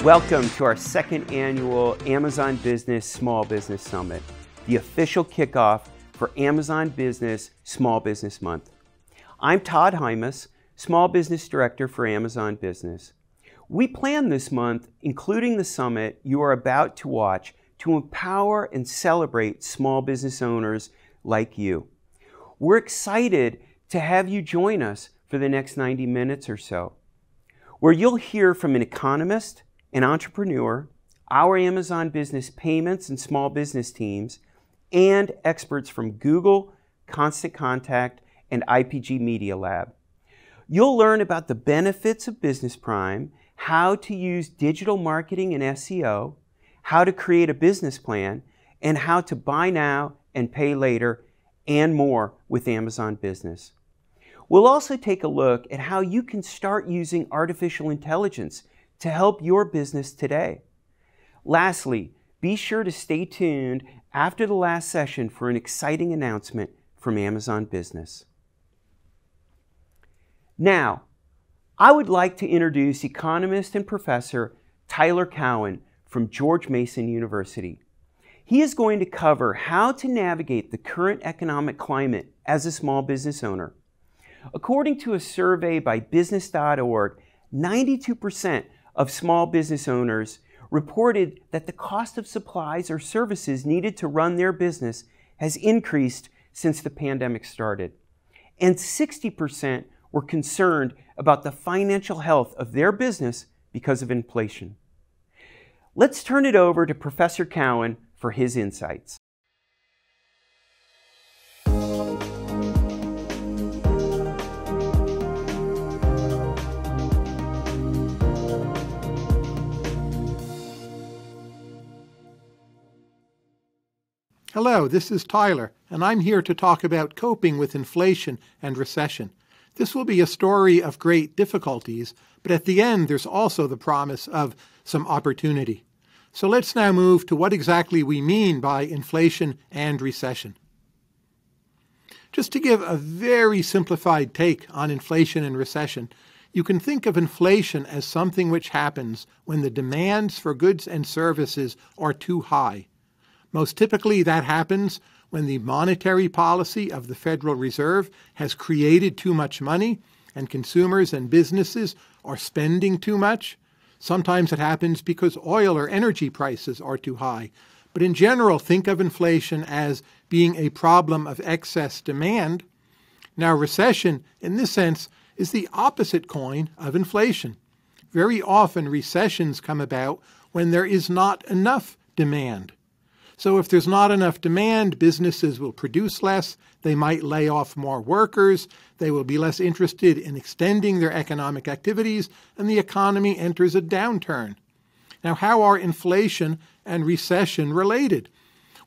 Welcome to our second annual Amazon Business Small Business Summit, the official kickoff for Amazon Business Small Business Month. I'm Todd Hymas, Small Business Director for Amazon Business. We plan this month, including the summit you are about to watch, to empower and celebrate small business owners like you. We're excited to have you join us for the next 90 minutes or so, where you'll hear from an economist, an entrepreneur, our Amazon Business Payments and Small Business teams, and experts from Google, Constant Contact, and IPG Media Lab. You'll learn about the benefits of Business Prime, how to use digital marketing and SEO, how to create a business plan, and how to buy now and pay later, and more with Amazon Business. We'll also take a look at how you can start using artificial intelligence to help your business today. Lastly, be sure to stay tuned after the last session for an exciting announcement from Amazon Business. Now, I would like to introduce economist and professor Tyler Cowen from George Mason University. He is going to cover how to navigate the current economic climate as a small business owner. According to a survey by Business.org, 92% of small business owners reported that the cost of supplies or services needed to run their business has increased since the pandemic started. And 60% were concerned about the financial health of their business because of inflation. Let's turn it over to Professor Cowen for his insights. Hello, this is Tyler, and I'm here to talk about coping with inflation and recession. This will be a story of great difficulties, but at the end there's also the promise of some opportunity. So let's now move to what exactly we mean by inflation and recession. Just to give a very simplified take on inflation and recession, you can think of inflation as something which happens when the demands for goods and services are too high. Most typically, that happens when the monetary policy of the Federal Reserve has created too much money and consumers and businesses are spending too much. Sometimes it happens because oil or energy prices are too high. But in general, think of inflation as being a problem of excess demand. Now, recession, in this sense, is the opposite coin of inflation. Very often, recessions come about when there is not enough demand. So if there's not enough demand, businesses will produce less, they might lay off more workers, they will be less interested in extending their economic activities, and the economy enters a downturn. Now, how are inflation and recession related?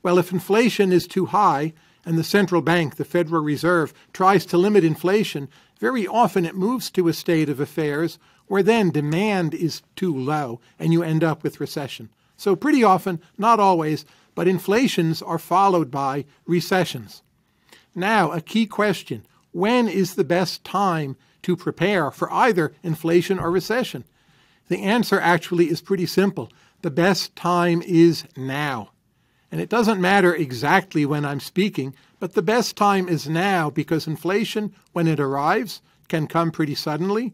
Well, if inflation is too high and the central bank, the Federal Reserve, tries to limit inflation, very often it moves to a state of affairs where then demand is too low and you end up with recession. So pretty often, not always, but inflations are followed by recessions. Now, a key question: when is the best time to prepare for either inflation or recession? The answer actually is pretty simple. The best time is now. And it doesn't matter exactly when I'm speaking, but the best time is now because inflation, when it arrives, can come pretty suddenly.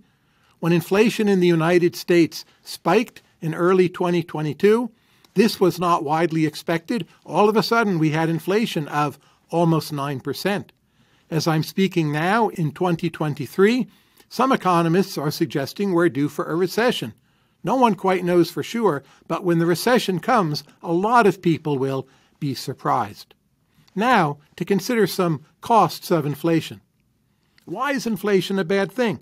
When inflation in the United States spiked in early 2022, this was not widely expected. All of a sudden, we had inflation of almost 9%. As I'm speaking now in 2023, some economists are suggesting we're due for a recession. No one quite knows for sure, but when the recession comes, a lot of people will be surprised. Now, to consider some costs of inflation. Why is inflation a bad thing?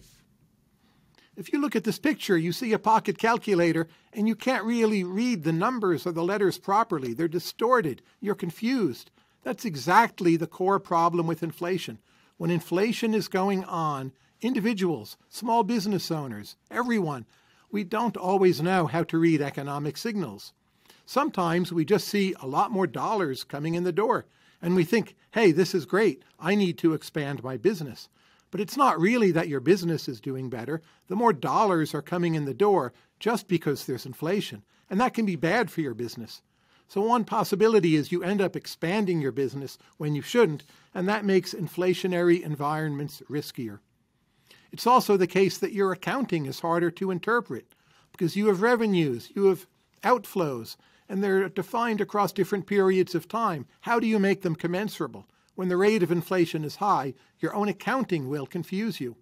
If you look at this picture, you see a pocket calculator, and you can't really read the numbers or the letters properly. They're distorted. You're confused. That's exactly the core problem with inflation. When inflation is going on, individuals, small business owners, everyone, we don't always know how to read economic signals. Sometimes we just see a lot more dollars coming in the door, and we think, hey, this is great. I need to expand my business. But it's not really that your business is doing better. The more dollars are coming in the door just because there's inflation, and that can be bad for your business. So one possibility is you end up expanding your business when you shouldn't, and that makes inflationary environments riskier. It's also the case that your accounting is harder to interpret because you have revenues, you have outflows, and they're defined across different periods of time. How do you make them commensurable? When the rate of inflation is high, your own accounting will confuse you.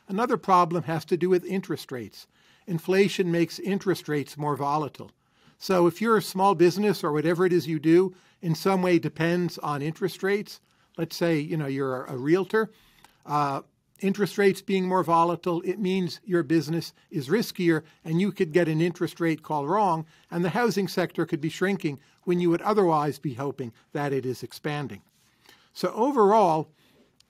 Another problem has to do with interest rates. Inflation makes interest rates more volatile. So if you're a small business or whatever it is you do in some way depends on interest rates, let's say you're a realtor, interest rates being more volatile, it means your business is riskier and you could get an interest rate call wrong, and the housing sector could be shrinking when you would otherwise be hoping that it is expanding. So overall,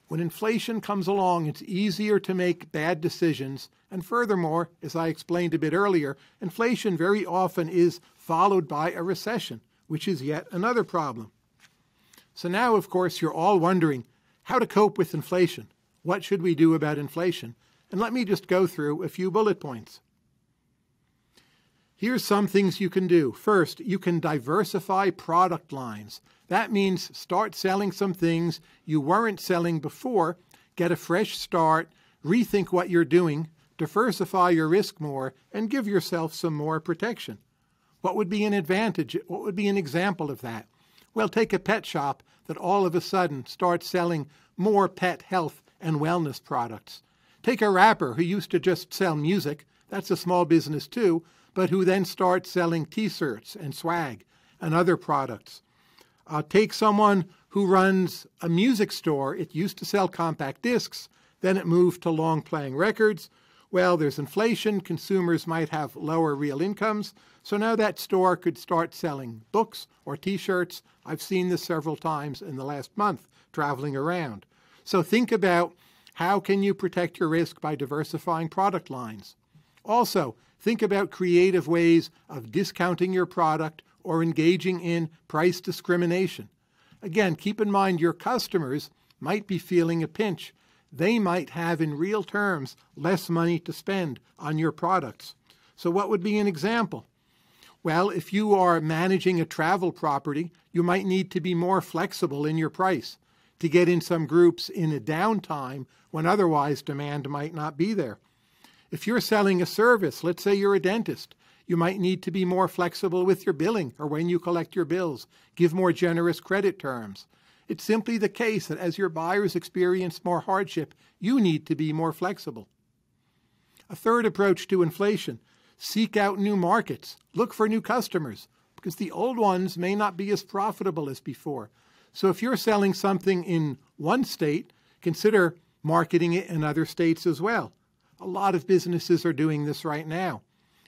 when inflation comes along, it's easier to make bad decisions. And furthermore, as I explained a bit earlier, inflation very often is followed by a recession, which is yet another problem. So now, of course, you're all wondering how to cope with inflation. What should we do about inflation? And let me just go through a few bullet points. Here's some things you can do. First, you can diversify product lines. That means start selling some things you weren't selling before, get a fresh start, rethink what you're doing, diversify your risk more, and give yourself some more protection. What would be an advantage? What would be an example of that? Well, take a pet shop that all of a sudden starts selling more pet health and wellness products. Take a rapper who used to just sell music, that's a small business too, but who then starts selling t-shirts and swag and other products. Take someone who runs a music store. It used to sell compact discs, then it moved to long-playing records. Well, there's inflation, consumers might have lower real incomes, so now that store could start selling books or t-shirts. I've seen this several times in the last month traveling around. So think about how can you protect your risk by diversifying product lines. Also, think about creative ways of discounting your product or engaging in price discrimination. Again, keep in mind your customers might be feeling a pinch. They might have, in real terms, less money to spend on your products. So what would be an example? Well, if you are managing a travel property, you might need to be more flexible in your price to get in some groups in a downtime when otherwise demand might not be there. If you're selling a service, let's say you're a dentist, you might need to be more flexible with your billing or when you collect your bills, give more generous credit terms. It's simply the case that as your buyers experience more hardship, you need to be more flexible. A third approach to inflation: seek out new markets. Look for new customers because the old ones may not be as profitable as before. So if you're selling something in one state, consider marketing it in other states as well. A lot of businesses are doing this right now.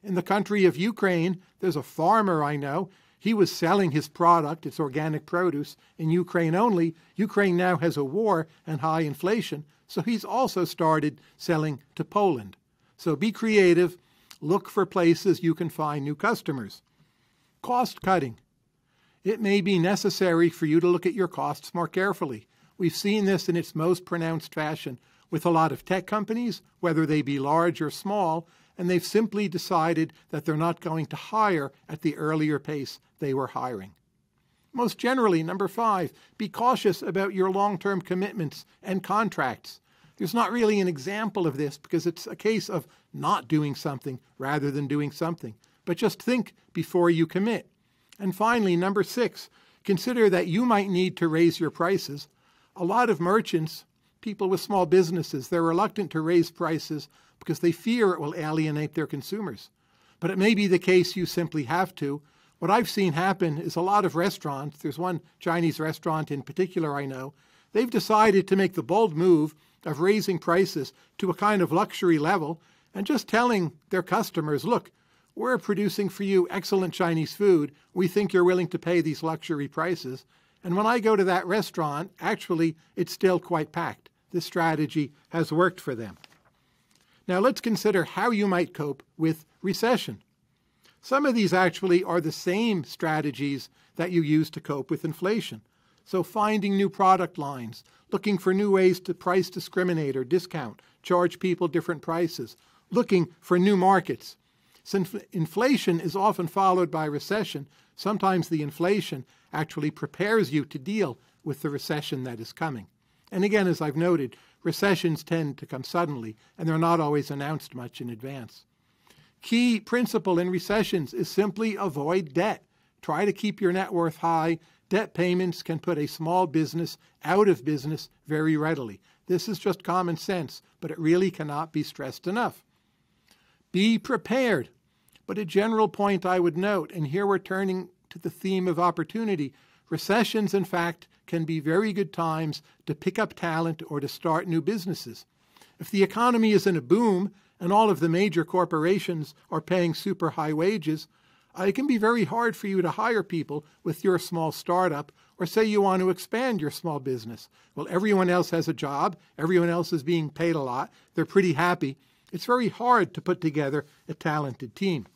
In the country of Ukraine, there's a farmer I know. He was selling his product, it's organic produce, in Ukraine only. Ukraine now has a war and high inflation, so he's also started selling to Poland. So be creative. Look for places you can find new customers. Cost cutting. It may be necessary for you to look at your costs more carefully. We've seen this in its most pronounced fashion with a lot of tech companies, whether they be large or small, and they've simply decided that they're not going to hire at the earlier pace they were hiring. Most generally, number 5, be cautious about your long-term commitments and contracts. There's not really an example of this because it's a case of not doing something rather than doing something. But just think before you commit. And finally, number 6, consider that you might need to raise your prices. A lot of merchants, people with small businesses, they're reluctant to raise prices because they fear it will alienate their consumers. But it may be the case you simply have to. What I've seen happen is a lot of restaurants, there's one Chinese restaurant in particular I know, they've decided to make the bold move of raising prices to a kind of luxury level, and just telling their customers, look, we're producing for you excellent Chinese food. We think you're willing to pay these luxury prices. And when I go to that restaurant, actually, it's still quite packed. This strategy has worked for them. Now let's consider how you might cope with recession. Some of these actually are the same strategies that you use to cope with inflation. So finding new product lines, looking for new ways to price discriminate or discount, charge people different prices, looking for new markets. Since inflation is often followed by recession, sometimes the inflation actually prepares you to deal with the recession that is coming. And again, as I've noted, recessions tend to come suddenly, and they're not always announced much in advance. Key principle in recessions is simply avoid debt. Try to keep your net worth high. Debt payments can put a small business out of business very readily. This is just common sense, but it really cannot be stressed enough. Be prepared. But a general point I would note, and here we're turning to the theme of opportunity, recessions, in fact, can be very good times to pick up talent or to start new businesses. If the economy is in a boom and all of the major corporations are paying super high wages, it can be very hard for you to hire people with your small startup, or say you want to expand your small business. Well, everyone else has a job, everyone else is being paid a lot, they're pretty happy. It's very hard to put together a talented team.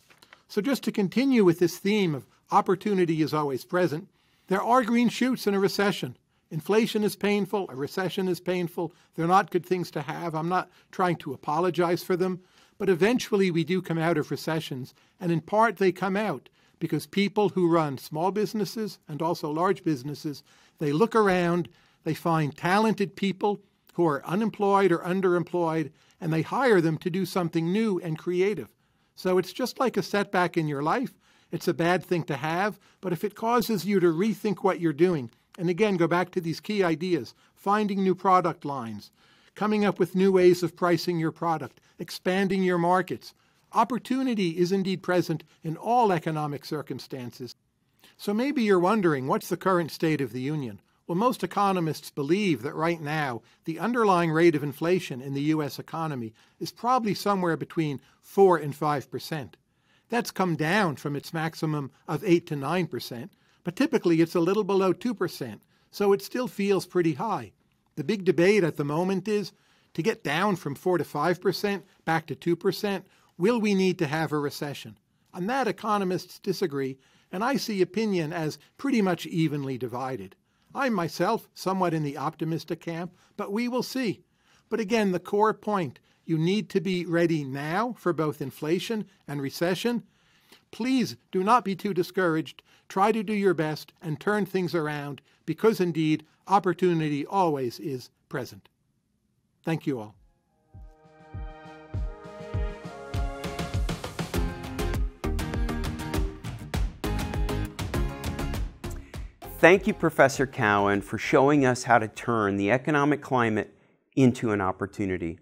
So just to continue with this theme of opportunity is always present, there are green shoots in a recession. Inflation is painful, a recession is painful. They're not good things to have. I'm not trying to apologize for them, but eventually we do come out of recessions, and in part they come out because people who run small businesses and also large businesses, they look around, they find talented people who are unemployed or underemployed, and they hire them to do something new and creative. So it's just like a setback in your life. It's a bad thing to have, but if it causes you to rethink what you're doing, and again, go back to these key ideas, finding new product lines, coming up with new ways of pricing your product, expanding your markets, opportunity is indeed present in all economic circumstances. So maybe you're wondering, what's the current state of the union? Well, most economists believe that right now, the underlying rate of inflation in the U.S. economy is probably somewhere between 4 and 5%. That's come down from its maximum of 8 to 9%, but typically it's a little below 2%, so it still feels pretty high. The big debate at the moment is, to get down from 4 to 5% back to 2%, will we need to have a recession? On that, economists disagree, and I see opinion as pretty much evenly divided. I'm myself somewhat in the optimistic camp, but we will see. But again, the core point, you need to be ready now for both inflation and recession. Please do not be too discouraged. Try to do your best and turn things around, because indeed, opportunity always is present. Thank you all. Thank you, Professor Cowan, for showing us how to turn the economic climate into an opportunity.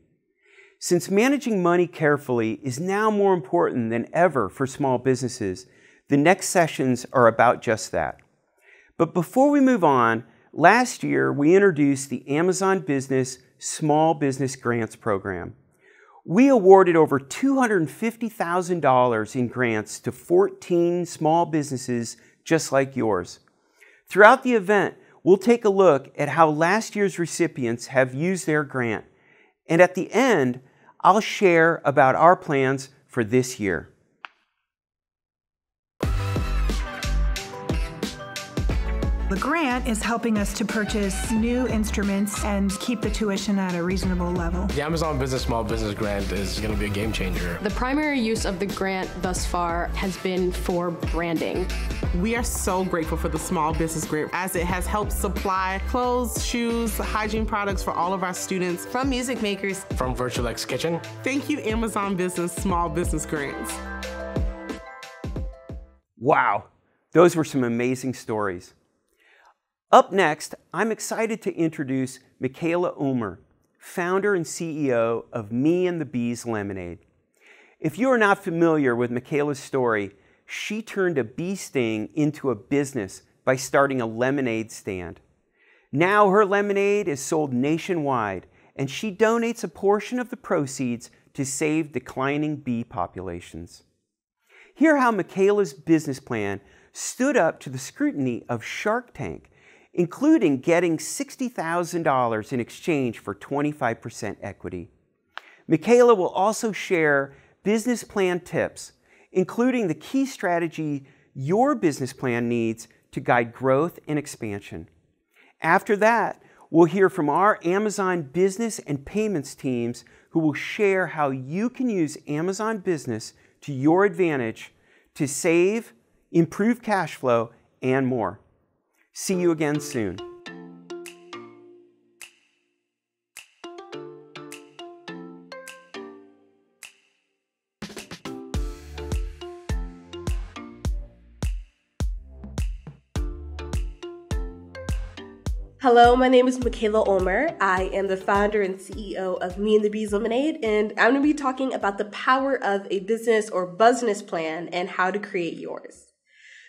Since managing money carefully is now more important than ever for small businesses, the next sessions are about just that. But before we move on, last year we introduced the Amazon Business Small Business Grants Program. We awarded over $250,000 in grants to 14 small businesses just like yours. Throughout the event, we'll take a look at how last year's recipients have used their grant. And at the end, I'll share about our plans for this year. The grant is helping us to purchase new instruments and keep the tuition at a reasonable level. The Amazon Business Small Business Grant is going to be a game changer. The primary use of the grant thus far has been for branding. We are so grateful for the Small Business Grant, as it has helped supply clothes, shoes, hygiene products for all of our students. From music makers. From Virtual X Kitchen. Thank you, Amazon Business Small Business Grants. Wow, those were some amazing stories. Up next, I'm excited to introduce Michaela Ulmer, founder and CEO of Me and the Bees Lemonade. If you are not familiar with Michaela's story, she turned a bee sting into a business by starting a lemonade stand. Now her lemonade is sold nationwide, and she donates a portion of the proceeds to save declining bee populations. Hear how Michaela's business plan stood up to the scrutiny of Shark Tank, including getting $60,000 in exchange for 25% equity. Michaela will also share business plan tips, including the key strategy your business plan needs to guide growth and expansion. After that, we'll hear from our Amazon business and payments teams who will share how you can use Amazon Business to your advantage to save, improve cash flow, and more. See you again soon. Hello, my name is Michaela Ulmer. I am the founder and CEO of Me and the Bees Lemonade, and I'm going to be talking about the power of a business or business plan and how to create yours.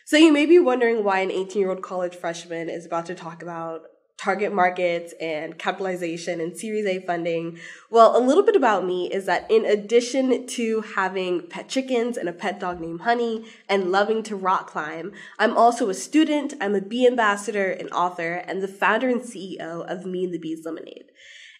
So you may be wondering why an 18-year-old college freshman is about to talk about target markets and capitalization and Series A funding. Well, a little bit about me is that in addition to having pet chickens and a pet dog named Honey and loving to rock climb, I'm also a student, I'm a bee ambassador, an author, and the founder and CEO of Me and the Bees Lemonade.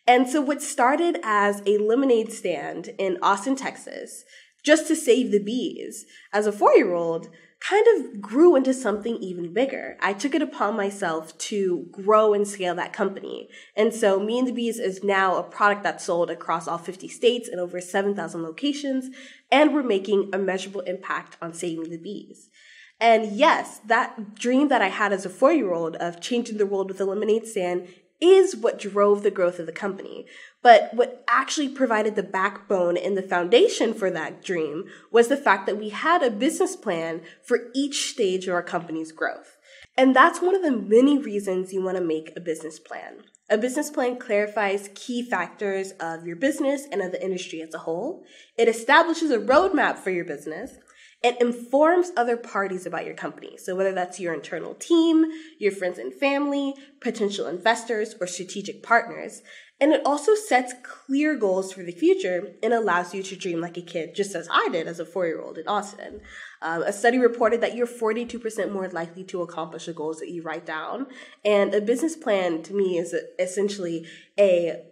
And so what started as a lemonade stand in Austin, Texas, just to save the bees, as a 4-year-old, kind of grew into something even bigger. I took it upon myself to grow and scale that company. And so Me and the Bees is now a product that's sold across all 50 states and over 7,000 locations, and we're making a measurable impact on saving the bees. And yes, that dream that I had as a 4-year-old of changing the world with a lemonade stand is what drove the growth of the company. But what actually provided the backbone and the foundation for that dream was the fact that we had a business plan for each stage of our company's growth. And that's one of the many reasons you want to make a business plan. A business plan clarifies key factors of your business and of the industry as a whole. It establishes a roadmap for your business. It informs other parties about your company. So whether that's your internal team, your friends and family, potential investors, or strategic partners. And it also sets clear goals for the future and allows you to dream like a kid, just as I did as a 4-year-old in Austin. A study reported that you're 42% more likely to accomplish the goals that you write down. And a business plan, to me, is essentially a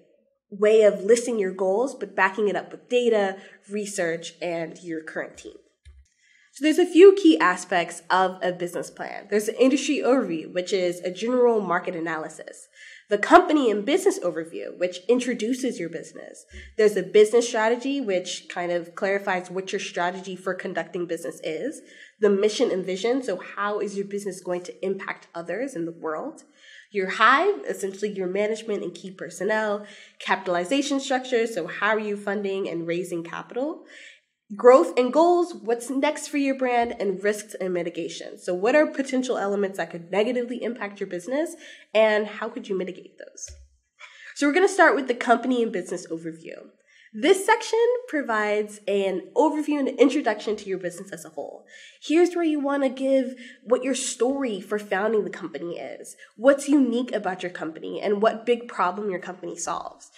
way of listing your goals, but backing it up with data, research, and your current team. So there's a few key aspects of a business plan. There's the industry overview, which is a general market analysis. The company and business overview, which introduces your business. There's the business strategy, which kind of clarifies what your strategy for conducting business is. The mission and vision, so how is your business going to impact others in the world? Your hive, essentially your management and key personnel. Capitalization structure, so how are you funding and raising capital? Growth and goals, what's next for your brand, and risks and mitigation. So what are potential elements that could negatively impact your business, and how could you mitigate those? So we're going to start with the company and business overview. This section provides an overview and an introduction to your business as a whole. Here's where you want to give what your story for founding the company is, what's unique about your company, and what big problem your company solves.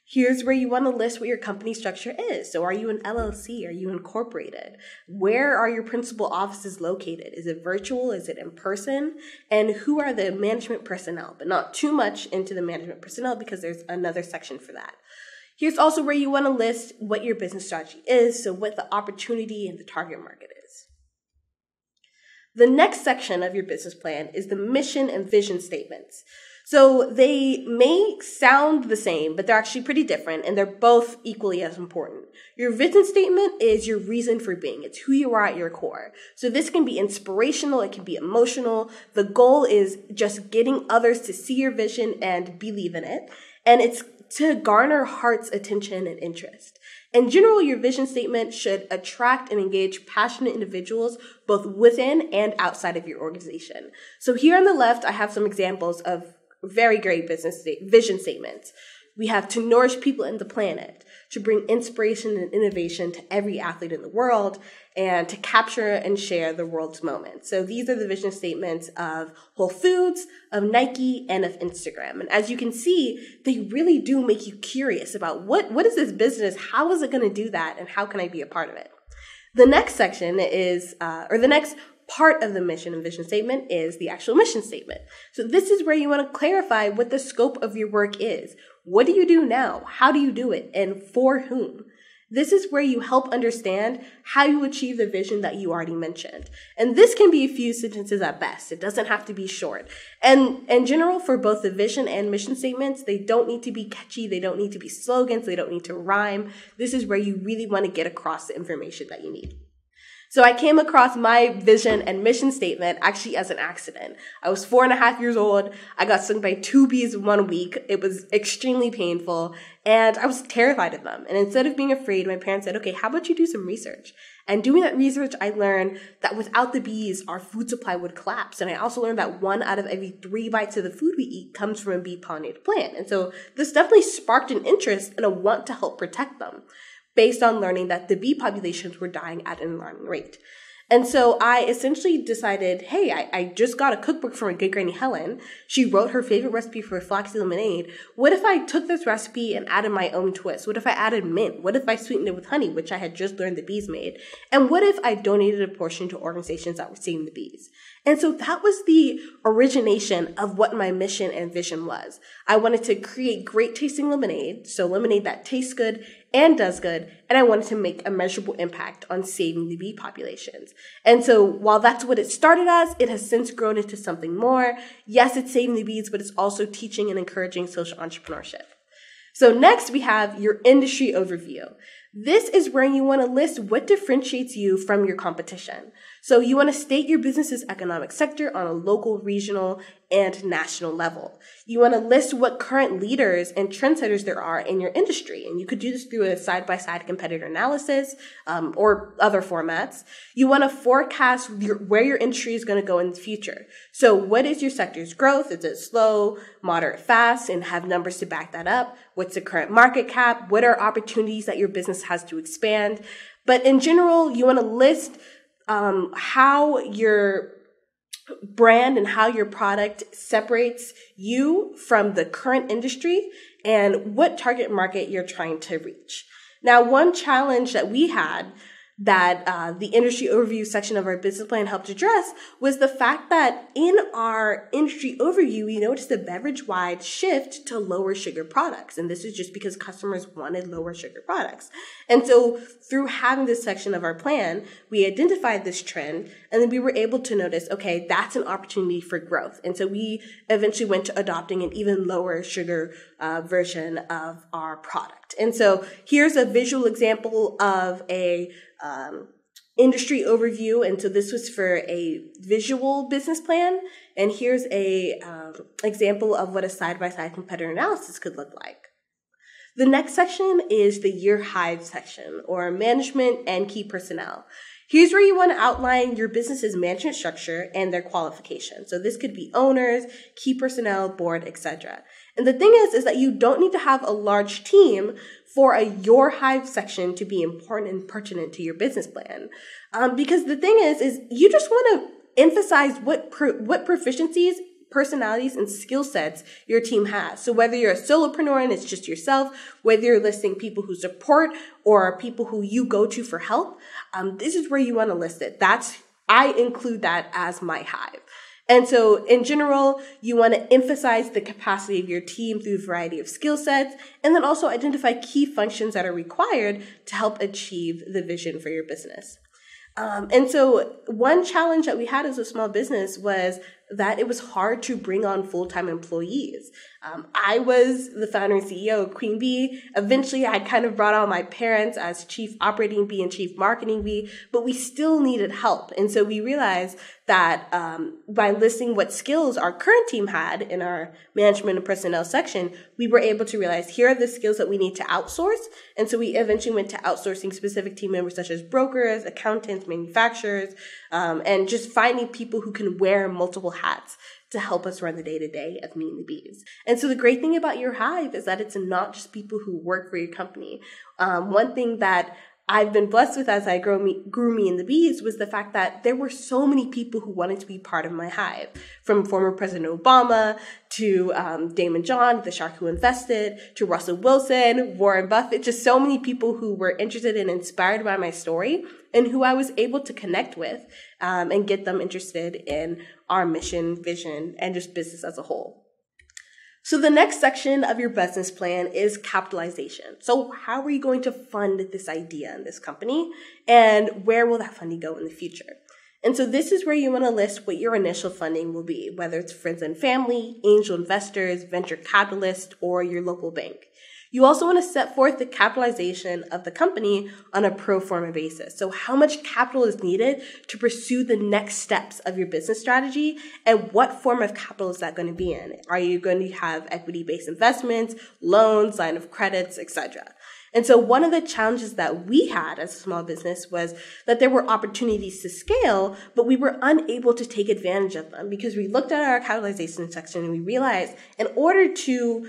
Here's where you want to list what your company structure is. So are you an LLC? Are you incorporated? Where are your principal offices located? Is it virtual? Is it in person? And who are the management personnel? But not too much into the management personnel because there's another section for that. Here's also where you want to list what your business strategy is, so what the opportunity and the target market is. The next section of your business plan is the mission and vision statements. So they may sound the same, but they're actually pretty different, and they're both equally as important. Your vision statement is your reason for being. It's who you are at your core. So this can be inspirational, it can be emotional. The goal is just getting others to see your vision and believe in it, and it's to garner heart's attention and interest. In general, your vision statement should attract and engage passionate individuals both within and outside of your organization. So here on the left, I have some examples of very great vision statements. We have to nourish people and the planet, to bring inspiration and innovation to every athlete in the world, and to capture and share the world's moments. So these are the vision statements of Whole Foods, of Nike, and of Instagram. And as you can see, they really do make you curious about what is this business, how is it going to do that, and how can I be a part of it? The next section is, the next part of the mission and vision statement is the actual mission statement. So this is where you want to clarify what the scope of your work is. What do you do now? How do you do it? And for whom? This is where you help understand how you achieve the vision that you already mentioned. And this can be a few sentences at best. It doesn't have to be short. And in general, for both the vision and mission statements, they don't need to be catchy. They don't need to be slogans. They don't need to rhyme. This is where you really want to get across the information that you need. So I came across my vision and mission statement actually as an accident. I was 4.5 years old. I got stung by 2 bees in 1 week. It was extremely painful, and I was terrified of them. And instead of being afraid, my parents said, okay, how about you do some research? And doing that research, I learned that without the bees, our food supply would collapse. And I also learned that 1 out of every 3 bites of the food we eat comes from a bee-pollinated plant. And so this definitely sparked an interest and a want to help protect them, based on learning that the bee populations were dying at an alarming rate. And so I essentially decided, hey, I just got a cookbook from my good granny Helen. She wrote her favorite recipe for flaxseed lemonade. What if I took this recipe and added my own twist? What if I added mint? What if I sweetened it with honey, which I had just learned the bees made? And what if I donated a portion to organizations that were saving the bees? And so that was the origination of what my mission and vision was. I wanted to create great tasting lemonade, so lemonade that tastes good and does good, and I wanted to make a measurable impact on saving the bee populations. And so while that's what it started as, it has since grown into something more. Yes, it's saving the bees, but it's also teaching and encouraging social entrepreneurship. So next we have your industry overview. This is where you want to list what differentiates you from your competition. So you want to state your business's economic sector on a local, regional, and national level. You want to list what current leaders and trendsetters there are in your industry. And you could do this through a side-by-side competitor analysis or other formats. You want to forecast where your industry is going to go in the future. So what is your sector's growth? Is it slow, moderate, fast, and have numbers to back that up? What's the current market cap? What are opportunities that your business has to expand? But in general, you want to list how your brand and how your product separates you from the current industry and what target market you're trying to reach. Now, one challenge that we had that the industry overview section of our business plan helped address was the fact that in our industry overview, we noticed a beverage-wide shift to lower sugar products. And this is just because customers wanted lower sugar products. And so through having this section of our plan, we identified this trend, and then we were able to notice, okay, that's an opportunity for growth. And so we eventually went to adopting an even lower sugar version of our product. And so here's a visual example of a industry overview. And so this was for a visual business plan. And here's a example of what a side-by-side competitor analysis could look like. The next section is the Your Hive section, or management and key personnel. Here's where you want to outline your business's management structure and their qualifications. So this could be owners, key personnel, board, etc. And the thing is that you don't need to have a large team for a Your Hive section to be important and pertinent to your business plan. Because the thing is you just want to emphasize what proficiencies, personalities, and skill sets your team has. So whether you're a solopreneur and it's just yourself, whether you're listing people who support or people who you go to for help, this is where you want to list it. I include that as my hive. And so in general, you want to emphasize the capacity of your team through a variety of skill sets, and then also identify key functions that are required to help achieve the vision for your business. And so one challenge that we had as a small business was that it was hard to bring on full-time employees. I was the founder and CEO of Queen Bee. Eventually, I kind of brought on my parents as chief operating bee and chief marketing bee, but we still needed help. And so we realized that by listing what skills our current team had in our management and personnel section, we were able to realize here are the skills that we need to outsource. And so we eventually went to outsourcing specific team members such as brokers, accountants, manufacturers, and just finding people who can wear multiple hats to help us run the day-to-day of Me and the Bees. And so the great thing about your hive is that it's not just people who work for your company. One thing that I've been blessed with as I grew Me and the Bees was the fact that there were so many people who wanted to be part of my hive, from former President Obama to Daymond John, the shark who invested, to Russell Wilson, Warren Buffett, just so many people who were interested and inspired by my story and who I was able to connect with and get them interested in our mission, vision, and just business as a whole. So the next section of your business plan is capitalization. So how are you going to fund this idea in this company, and where will that funding go in the future? And so this is where you want to list what your initial funding will be, whether it's friends and family, angel investors, venture capitalists, or your local bank. You also want to set forth the capitalization of the company on a pro forma basis. So how much capital is needed to pursue the next steps of your business strategy, and what form of capital is that going to be in? Are you going to have equity-based investments, loans, line of credits, etc.? And so one of the challenges that we had as a small business was that there were opportunities to scale, but we were unable to take advantage of them because we looked at our capitalization section and we realized in order to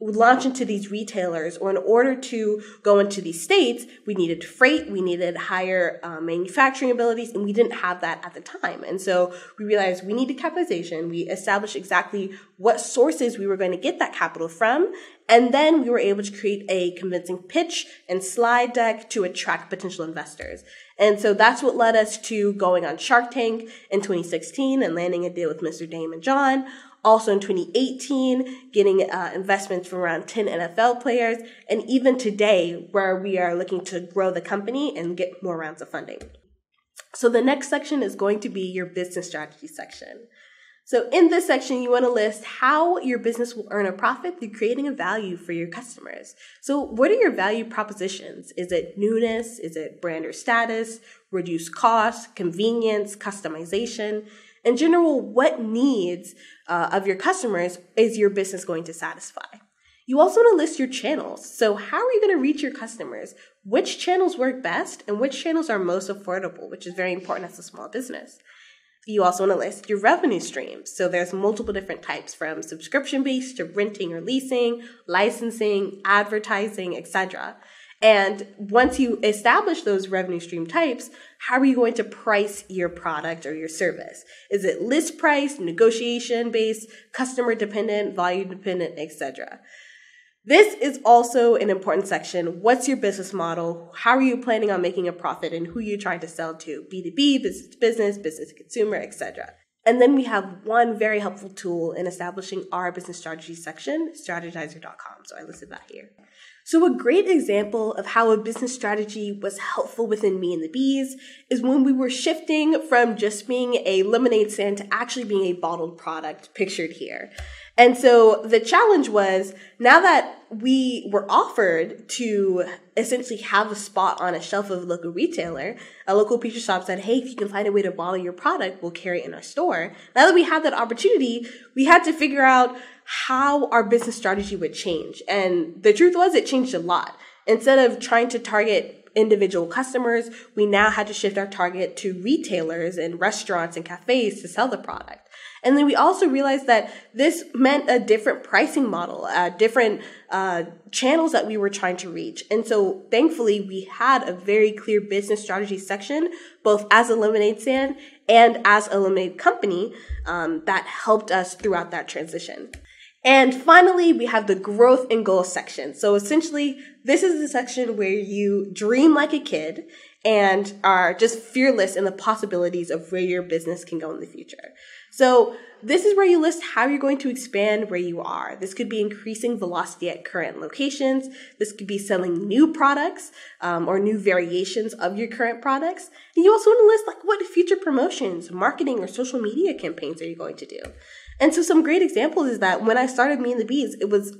launch into these retailers, or in order to go into these states, we needed freight, we needed higher manufacturing abilities, and we didn't have that at the time. And so we realized we needed capitalization. We established exactly what sources we were going to get that capital from, and then we were able to create a convincing pitch and slide deck to attract potential investors. And so that's what led us to going on Shark Tank in 2016 and landing a deal with Mr. Daymond John. Also in 2018, getting investments from around 10 NFL players, and even today, where we are looking to grow the company and get more rounds of funding. So the next section is going to be your business strategy section. So in this section, you want to list how your business will earn a profit through creating a value for your customers. So what are your value propositions? Is it newness? Is it brand or status? Reduced cost, convenience, customization? In general, what needs of your customers is your business going to satisfy? You also want to list your channels. So how are you going to reach your customers? Which channels work best and which channels are most affordable, which is very important as a small business. You also want to list your revenue streams. So there's multiple different types, from subscription-based to renting or leasing, licensing, advertising, etc. And once you establish those revenue stream types, how are you going to price your product or your service? Is it list price, negotiation based, customer dependent, value dependent, etc.? This is also an important section. What's your business model? How are you planning on making a profit, and who are you trying to sell to? B2B, business to business, business to consumer, etc. And then we have one very helpful tool in establishing our business strategy section, strategizer.com. So I listed that here. So a great example of how a business strategy was helpful within Me and the Bees is when we were shifting from just being a lemonade stand to actually being a bottled product, pictured here. And so the challenge was, now that we were offered to essentially have a spot on a shelf of a local retailer, a local pizza shop said, hey, if you can find a way to bottle your product, we'll carry it in our store. Now that we had that opportunity, we had to figure out how our business strategy would change. And the truth was, it changed a lot. Instead of trying to target individual customers, we now had to shift our target to retailers and restaurants and cafes to sell the product. And then we also realized that this meant a different pricing model, different channels that we were trying to reach. And so thankfully, we had a very clear business strategy section, both as a lemonade stand and as a lemonade company, that helped us throughout that transition. And finally, we have the growth and goals section. So essentially, this is the section where you dream like a kid and are just fearless in the possibilities of where your business can go in the future. So this is where you list how you're going to expand where you are. This could be increasing velocity at current locations. This could be selling new products or new variations of your current products. And you also want to list like what future promotions, marketing, or social media campaigns are you going to do. And so some great examples is that when I started Me and the Bees, it was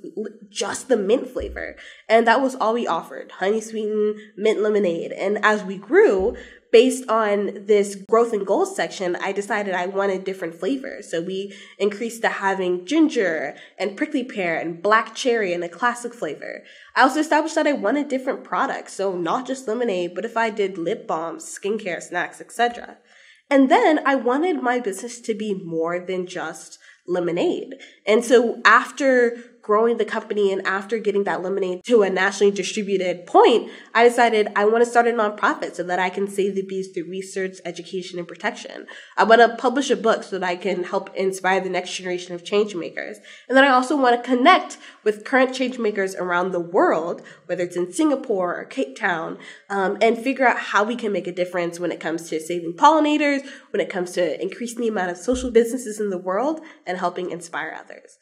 just the mint flavor. And that was all we offered, honey sweetened mint lemonade. And as we grew, based on this growth and goals section, I decided I wanted different flavors. So we increased to having ginger and prickly pear and black cherry and a classic flavor. I also established that I wanted different products. So not just lemonade, but if I did lip balms, skincare, snacks, etc. And then I wanted my business to be more than just lemonade. And so after growing the company and after getting that lemonade to a nationally distributed point, I decided I want to start a nonprofit so that I can save the bees through research, education, and protection. I want to publish a book so that I can help inspire the next generation of change makers. And then I also want to connect with current change makers around the world, whether it's in Singapore or Cape Town, and figure out how we can make a difference when it comes to saving pollinators, when it comes to increasing the amount of social businesses in the world, and helping inspire others.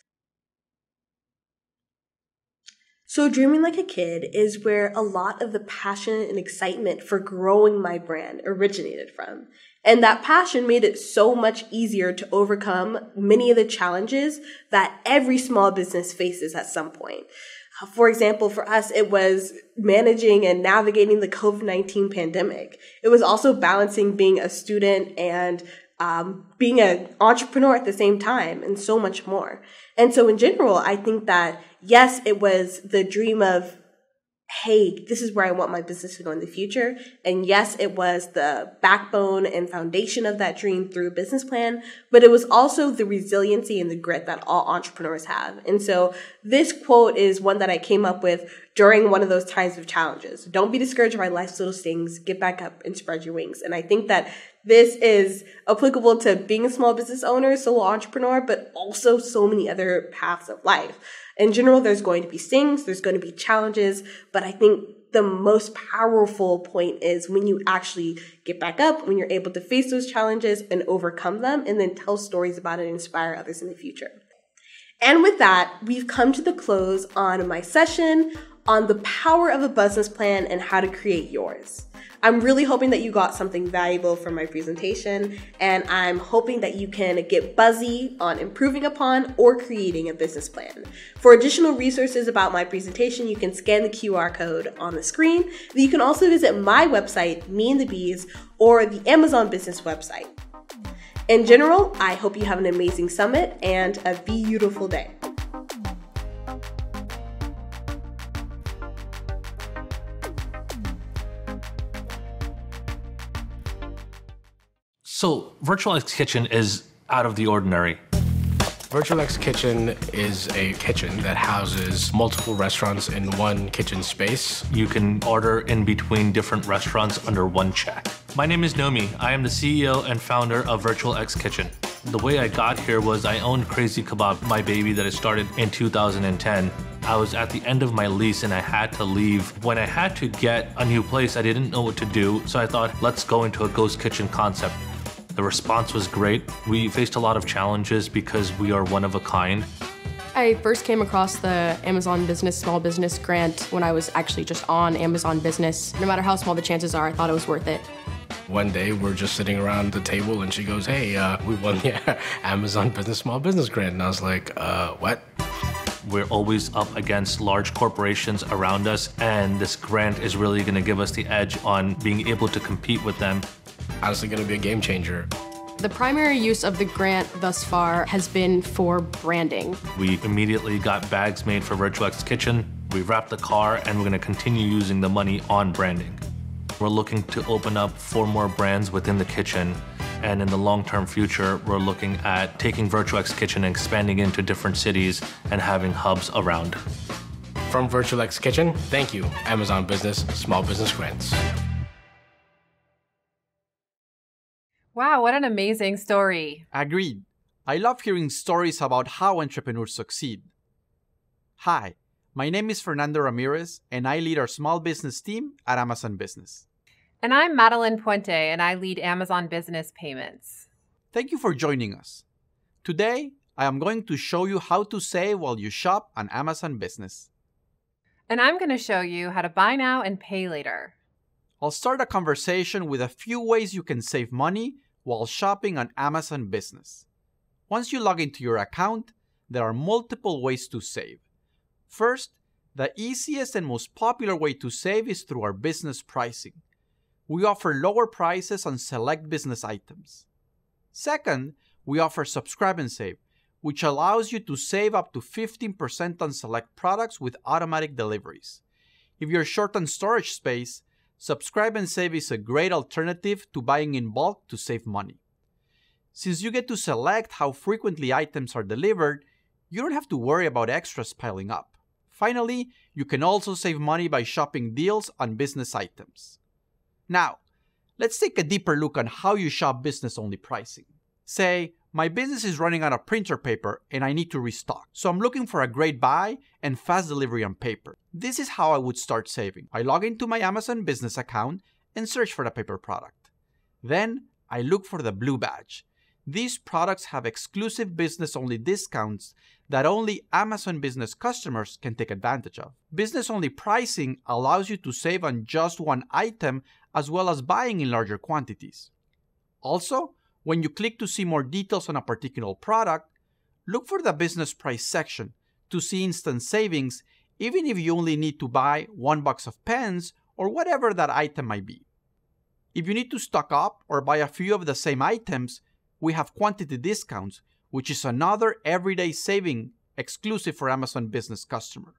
So Dreaming Like a Kid is where a lot of the passion and excitement for growing my brand originated from. And that passion made it so much easier to overcome many of the challenges that every small business faces at some point. For example, for us, it was managing and navigating the COVID-19 pandemic. It was also balancing being a student and being an entrepreneur at the same time, and so much more. And so in general, I think that, yes, it was the dream of, hey, this is where I want my business to go in the future. And yes, it was the backbone and foundation of that dream through a business plan, but it was also the resiliency and the grit that all entrepreneurs have. And so this quote is one that I came up with during one of those times of challenges. Don't be discouraged by life's little stings. Get back up and spread your wings. And I think that this is applicable to being a small business owner, solo entrepreneur, but also so many other paths of life. In general, there's going to be stings, there's going to be challenges, but I think the most powerful point is when you actually get back up, when you're able to face those challenges and overcome them, and then tell stories about it and inspire others in the future. And with that, we've come to the close on my session on the power of a business plan and how to create yours. I'm really hoping that you got something valuable from my presentation, and I'm hoping that you can get buzzy on improving upon or creating a business plan. For additional resources about my presentation, you can scan the QR code on the screen. You can also visit my website, Me and the Bees, or the Amazon Business website. In general, I hope you have an amazing summit and a beautiful day. So Virtual X Kitchen is out of the ordinary. Virtual X Kitchen is a kitchen that houses multiple restaurants in one kitchen space. You can order in between different restaurants under one check. My name is Nomi. I am the CEO and founder of Virtual X Kitchen. The way I got here was I owned Crazy Kebab, my baby, that I started in 2010. I was at the end of my lease and I had to leave. When I had to get a new place, I didn't know what to do, so I thought, let's go into a ghost kitchen concept. The response was great. We faced a lot of challenges because we are one of a kind. I first came across the Amazon Business Small Business Grant when I was actually just on Amazon Business. No matter how small the chances are, I thought it was worth it. One day we're just sitting around the table and she goes, hey, we won the Amazon Business Small Business Grant. And I was like, what? We're always up against large corporations around us, and this grant is really going to give us the edge on being able to compete with them. Honestly going to be a game changer. The primary use of the grant thus far has been for branding. We immediately got bags made for Virtual X Kitchen. We wrapped the car, and we're going to continue using the money on branding. We're looking to open up 4 more brands within the kitchen, and in the long-term future, we're looking at taking Virtual X Kitchen and expanding into different cities and having hubs around. From Virtual X Kitchen, thank you, Amazon Business Small Business Grants. Wow, what an amazing story. Agreed. I love hearing stories about how entrepreneurs succeed. Hi, my name is Fernando Ramirez, and I lead our small business team at Amazon Business. And I'm Madeline Puente, and I lead Amazon Business Payments. Thank you for joining us. Today, I am going to show you how to save while you shop on Amazon Business. And I'm going to show you how to buy now and pay later. I'll start a conversation with a few ways you can save money while shopping on Amazon Business. Once you log into your account, there are multiple ways to save. First, the easiest and most popular way to save is through our business pricing. We offer lower prices on select business items. Second, we offer Subscribe and Save, which allows you to save up to 15% on select products with automatic deliveries. If you're short on storage space, Subscribe and Save is a great alternative to buying in bulk to save money. Since you get to select how frequently items are delivered, you don't have to worry about extras piling up. Finally, you can also save money by shopping deals on business items. Now, let's take a deeper look on how you shop business-only pricing. Say, my business is running out of printer paper and I need to restock, so I'm looking for a great buy and fast delivery on paper. This is how I would start saving. I log into my Amazon business account and search for the paper product. Then, I look for the blue badge. These products have exclusive business-only discounts that only Amazon business customers can take advantage of. Business-only pricing allows you to save on just one item as well as buying in larger quantities. Also, when you click to see more details on a particular product, look for the business price section to see instant savings even if you only need to buy 1 box of pens or whatever that item might be. If you need to stock up or buy a few of the same items, we have quantity discounts, which is another everyday saving exclusive for Amazon business customer.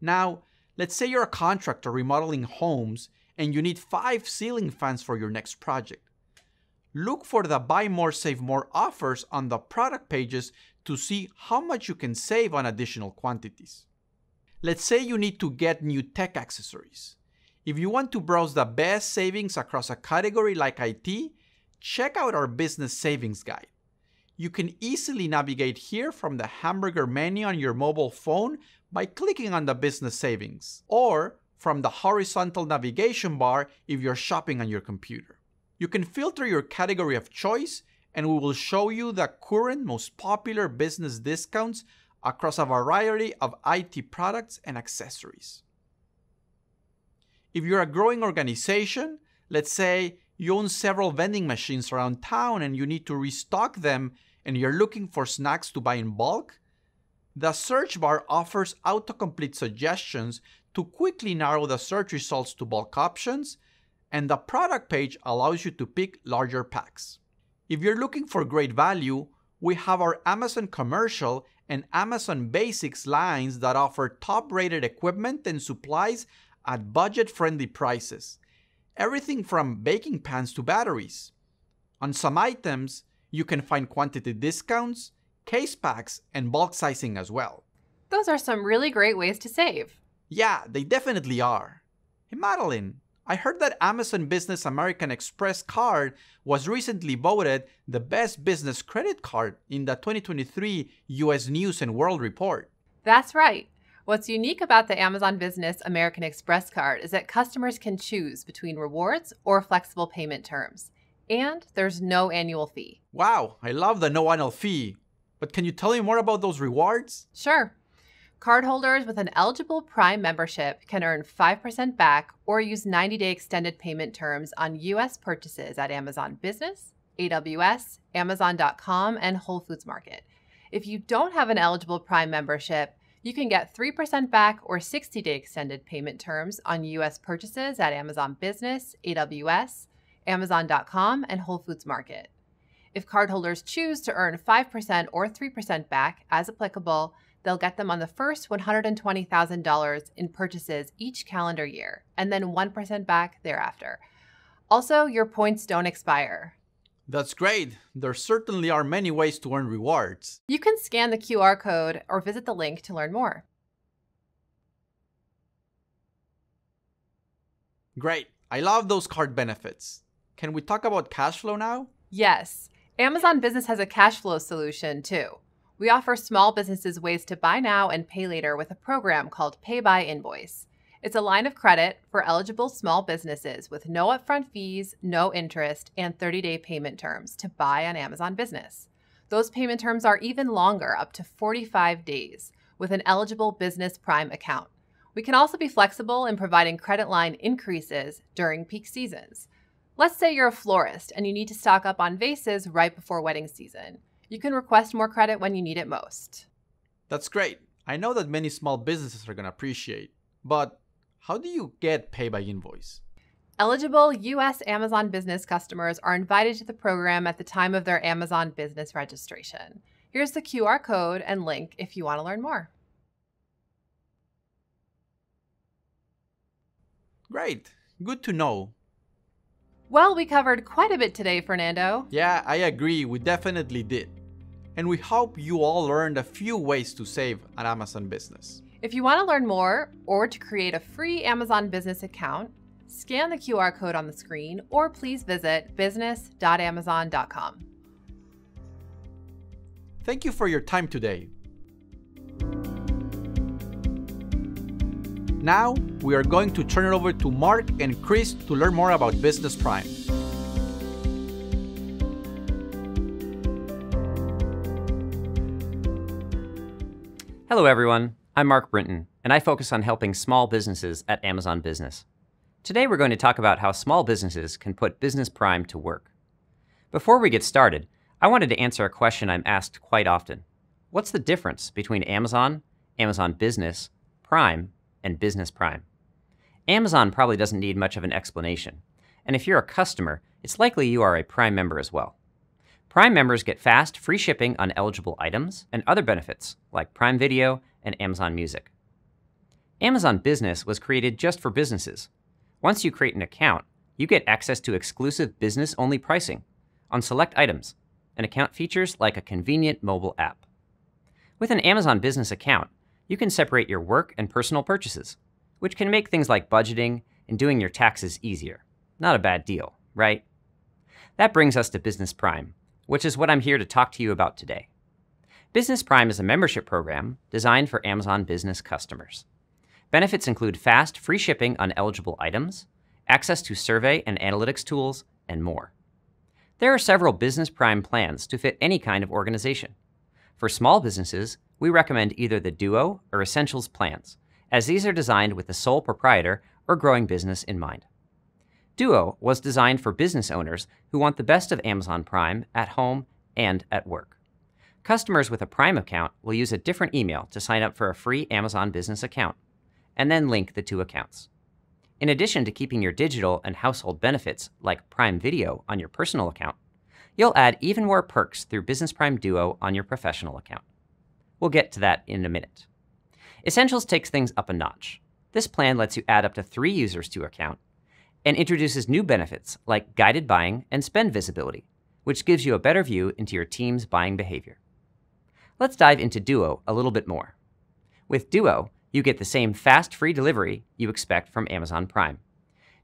Now, let's say you're a contractor remodeling homes and you need 5 ceiling fans for your next project. Look for the Buy More, Save More offers on the product pages to see how much you can save on additional quantities. Let's say you need to get new tech accessories. If you want to browse the best savings across a category like IT, check out our business savings guide. You can easily navigate here from the hamburger menu on your mobile phone by clicking on the business savings, or from the horizontal navigation bar if you're shopping on your computer. You can filter your category of choice and we will show you the current most popular business discounts across a variety of IT products and accessories. If you're a growing organization, let's say you own several vending machines around town and you need to restock them and you're looking for snacks to buy in bulk, the search bar offers autocomplete suggestions to quickly narrow the search results to bulk options, and the product page allows you to pick larger packs. If you're looking for great value, we have our Amazon Commercial and Amazon Basics lines that offer top-rated equipment and supplies at budget-friendly prices. Everything from baking pans to batteries. On some items, you can find quantity discounts, case packs, and bulk sizing as well. Those are some really great ways to save. Yeah, they definitely are. Hey Madeline, I heard that Amazon Business American Express card was recently voted the best business credit card in the 2023 US News and World Report. That's right. What's unique about the Amazon Business American Express card is that customers can choose between rewards or flexible payment terms. And there's no annual fee. Wow, I love the no annual fee. But can you tell me more about those rewards? Sure. Cardholders with an eligible Prime membership can earn 5% back or use 90-day extended payment terms on U.S. purchases at Amazon Business, AWS, Amazon.com, and Whole Foods Market. If you don't have an eligible Prime membership, you can get 3% back or 60-day extended payment terms on U.S. purchases at Amazon Business, AWS, Amazon.com, and Whole Foods Market. If cardholders choose to earn 5% or 3% back, as applicable, they'll get them on the first $120,000 in purchases each calendar year, and then 1% back thereafter. Also, your points don't expire. That's great. There certainly are many ways to earn rewards. You can scan the QR code or visit the link to learn more. Great. I love those card benefits. Can we talk about cash flow now? Yes. Amazon Business has a cash flow solution too. We offer small businesses ways to buy now and pay later with a program called Pay by Invoice. It's a line of credit for eligible small businesses with no upfront fees, no interest, and 30-day payment terms to buy on Amazon Business. Those payment terms are even longer, up to 45 days, with an eligible Business Prime account. We can also be flexible in providing credit line increases during peak seasons. Let's say you're a florist and you need to stock up on vases right before wedding season. You can request more credit when you need it most. That's great. I know that many small businesses are going to appreciate, but how do you get Pay by Invoice? Eligible U.S. Amazon Business customers are invited to the program at the time of their Amazon Business registration. Here's the QR code and link if you want to learn more. Great. Good to know. Well, we covered quite a bit today, Fernando. Yeah, I agree. We definitely did. And we hope you all learned a few ways to save on Amazon Business. If you want to learn more or to create a free Amazon Business account, scan the QR code on the screen or please visit business.amazon.com. Thank you for your time today. Now, we are going to turn it over to Mark and Chris to learn more about Business Prime. Hello everyone, I'm Mark Brinton, and I focus on helping small businesses at Amazon Business. Today we're going to talk about how small businesses can put Business Prime to work. Before we get started, I wanted to answer a question I'm asked quite often. What's the difference between Amazon, Amazon Business, Prime, and Business Prime? Amazon probably doesn't need much of an explanation, and if you're a customer, it's likely you are a Prime member as well. Prime members get fast, free shipping on eligible items and other benefits like Prime Video and Amazon Music. Amazon Business was created just for businesses. Once you create an account, you get access to exclusive business-only pricing on select items and account features like a convenient mobile app. With an Amazon Business account, you can separate your work and personal purchases, which can make things like budgeting and doing your taxes easier. Not a bad deal, right? That brings us to Business Prime, which is what I'm here to talk to you about today. Business Prime is a membership program designed for Amazon Business customers. Benefits include fast, free shipping on eligible items, access to survey and analytics tools, and more. There are several Business Prime plans to fit any kind of organization. For small businesses, we recommend either the Duo or Essentials plans, as these are designed with the sole proprietor or growing business in mind. Duo was designed for business owners who want the best of Amazon Prime at home and at work. Customers with a Prime account will use a different email to sign up for a free Amazon Business account, and then link the two accounts. In addition to keeping your digital and household benefits like Prime Video on your personal account, you'll add even more perks through Business Prime Duo on your professional account. We'll get to that in a minute. Essentials takes things up a notch. This plan lets you add up to 3 users to your account and introduces new benefits like guided buying and spend visibility, which gives you a better view into your team's buying behavior. Let's dive into Duo a little bit more. With Duo, you get the same fast, free delivery you expect from Amazon Prime.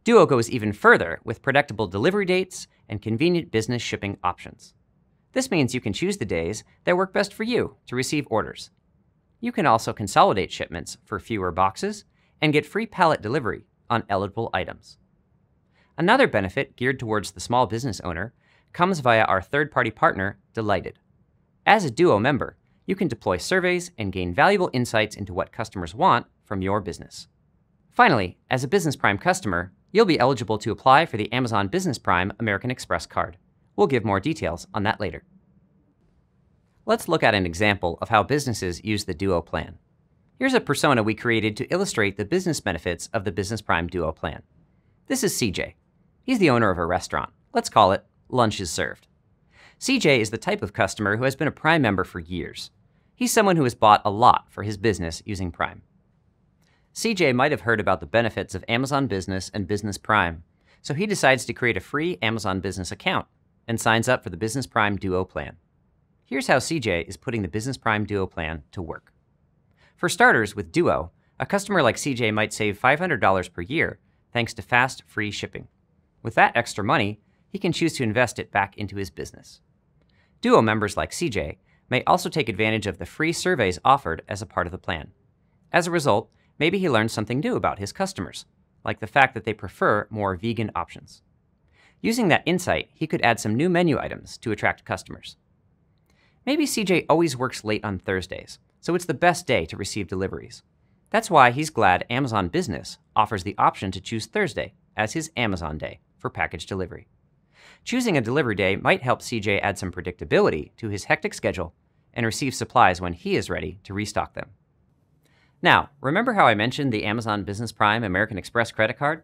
Duo goes even further with predictable delivery dates and convenient business shipping options. This means you can choose the days that work best for you to receive orders. You can also consolidate shipments for fewer boxes and get free pallet delivery on eligible items. Another benefit geared towards the small business owner comes via our third-party partner, Delighted. As a Duo member, you can deploy surveys and gain valuable insights into what customers want from your business. Finally, as a Business Prime customer, you'll be eligible to apply for the Amazon Business Prime American Express card. We'll give more details on that later. Let's look at an example of how businesses use the Duo plan. Here's a persona we created to illustrate the business benefits of the Business Prime Duo plan. This is CJ. He's the owner of a restaurant. Let's call it Lunch is Served. CJ is the type of customer who has been a Prime member for years. He's someone who has bought a lot for his business using Prime. CJ might have heard about the benefits of Amazon Business and Business Prime, so he decides to create a free Amazon Business account and signs up for the Business Prime Duo plan. Here's how CJ is putting the Business Prime Duo plan to work. For starters, with Duo, a customer like CJ might save $500 per year thanks to fast, free shipping. With that extra money, he can choose to invest it back into his business. Duo members like CJ may also take advantage of the free surveys offered as a part of the plan. As a result, maybe he learns something new about his customers, like the fact that they prefer more vegan options. Using that insight, he could add some new menu items to attract customers. Maybe CJ always works late on Thursdays, so it's the best day to receive deliveries. That's why he's glad Amazon Business offers the option to choose Thursday as his Amazon day for package delivery. Choosing a delivery day might help CJ add some predictability to his hectic schedule and receive supplies when he is ready to restock them. Now, remember how I mentioned the Amazon Business Prime American Express credit card?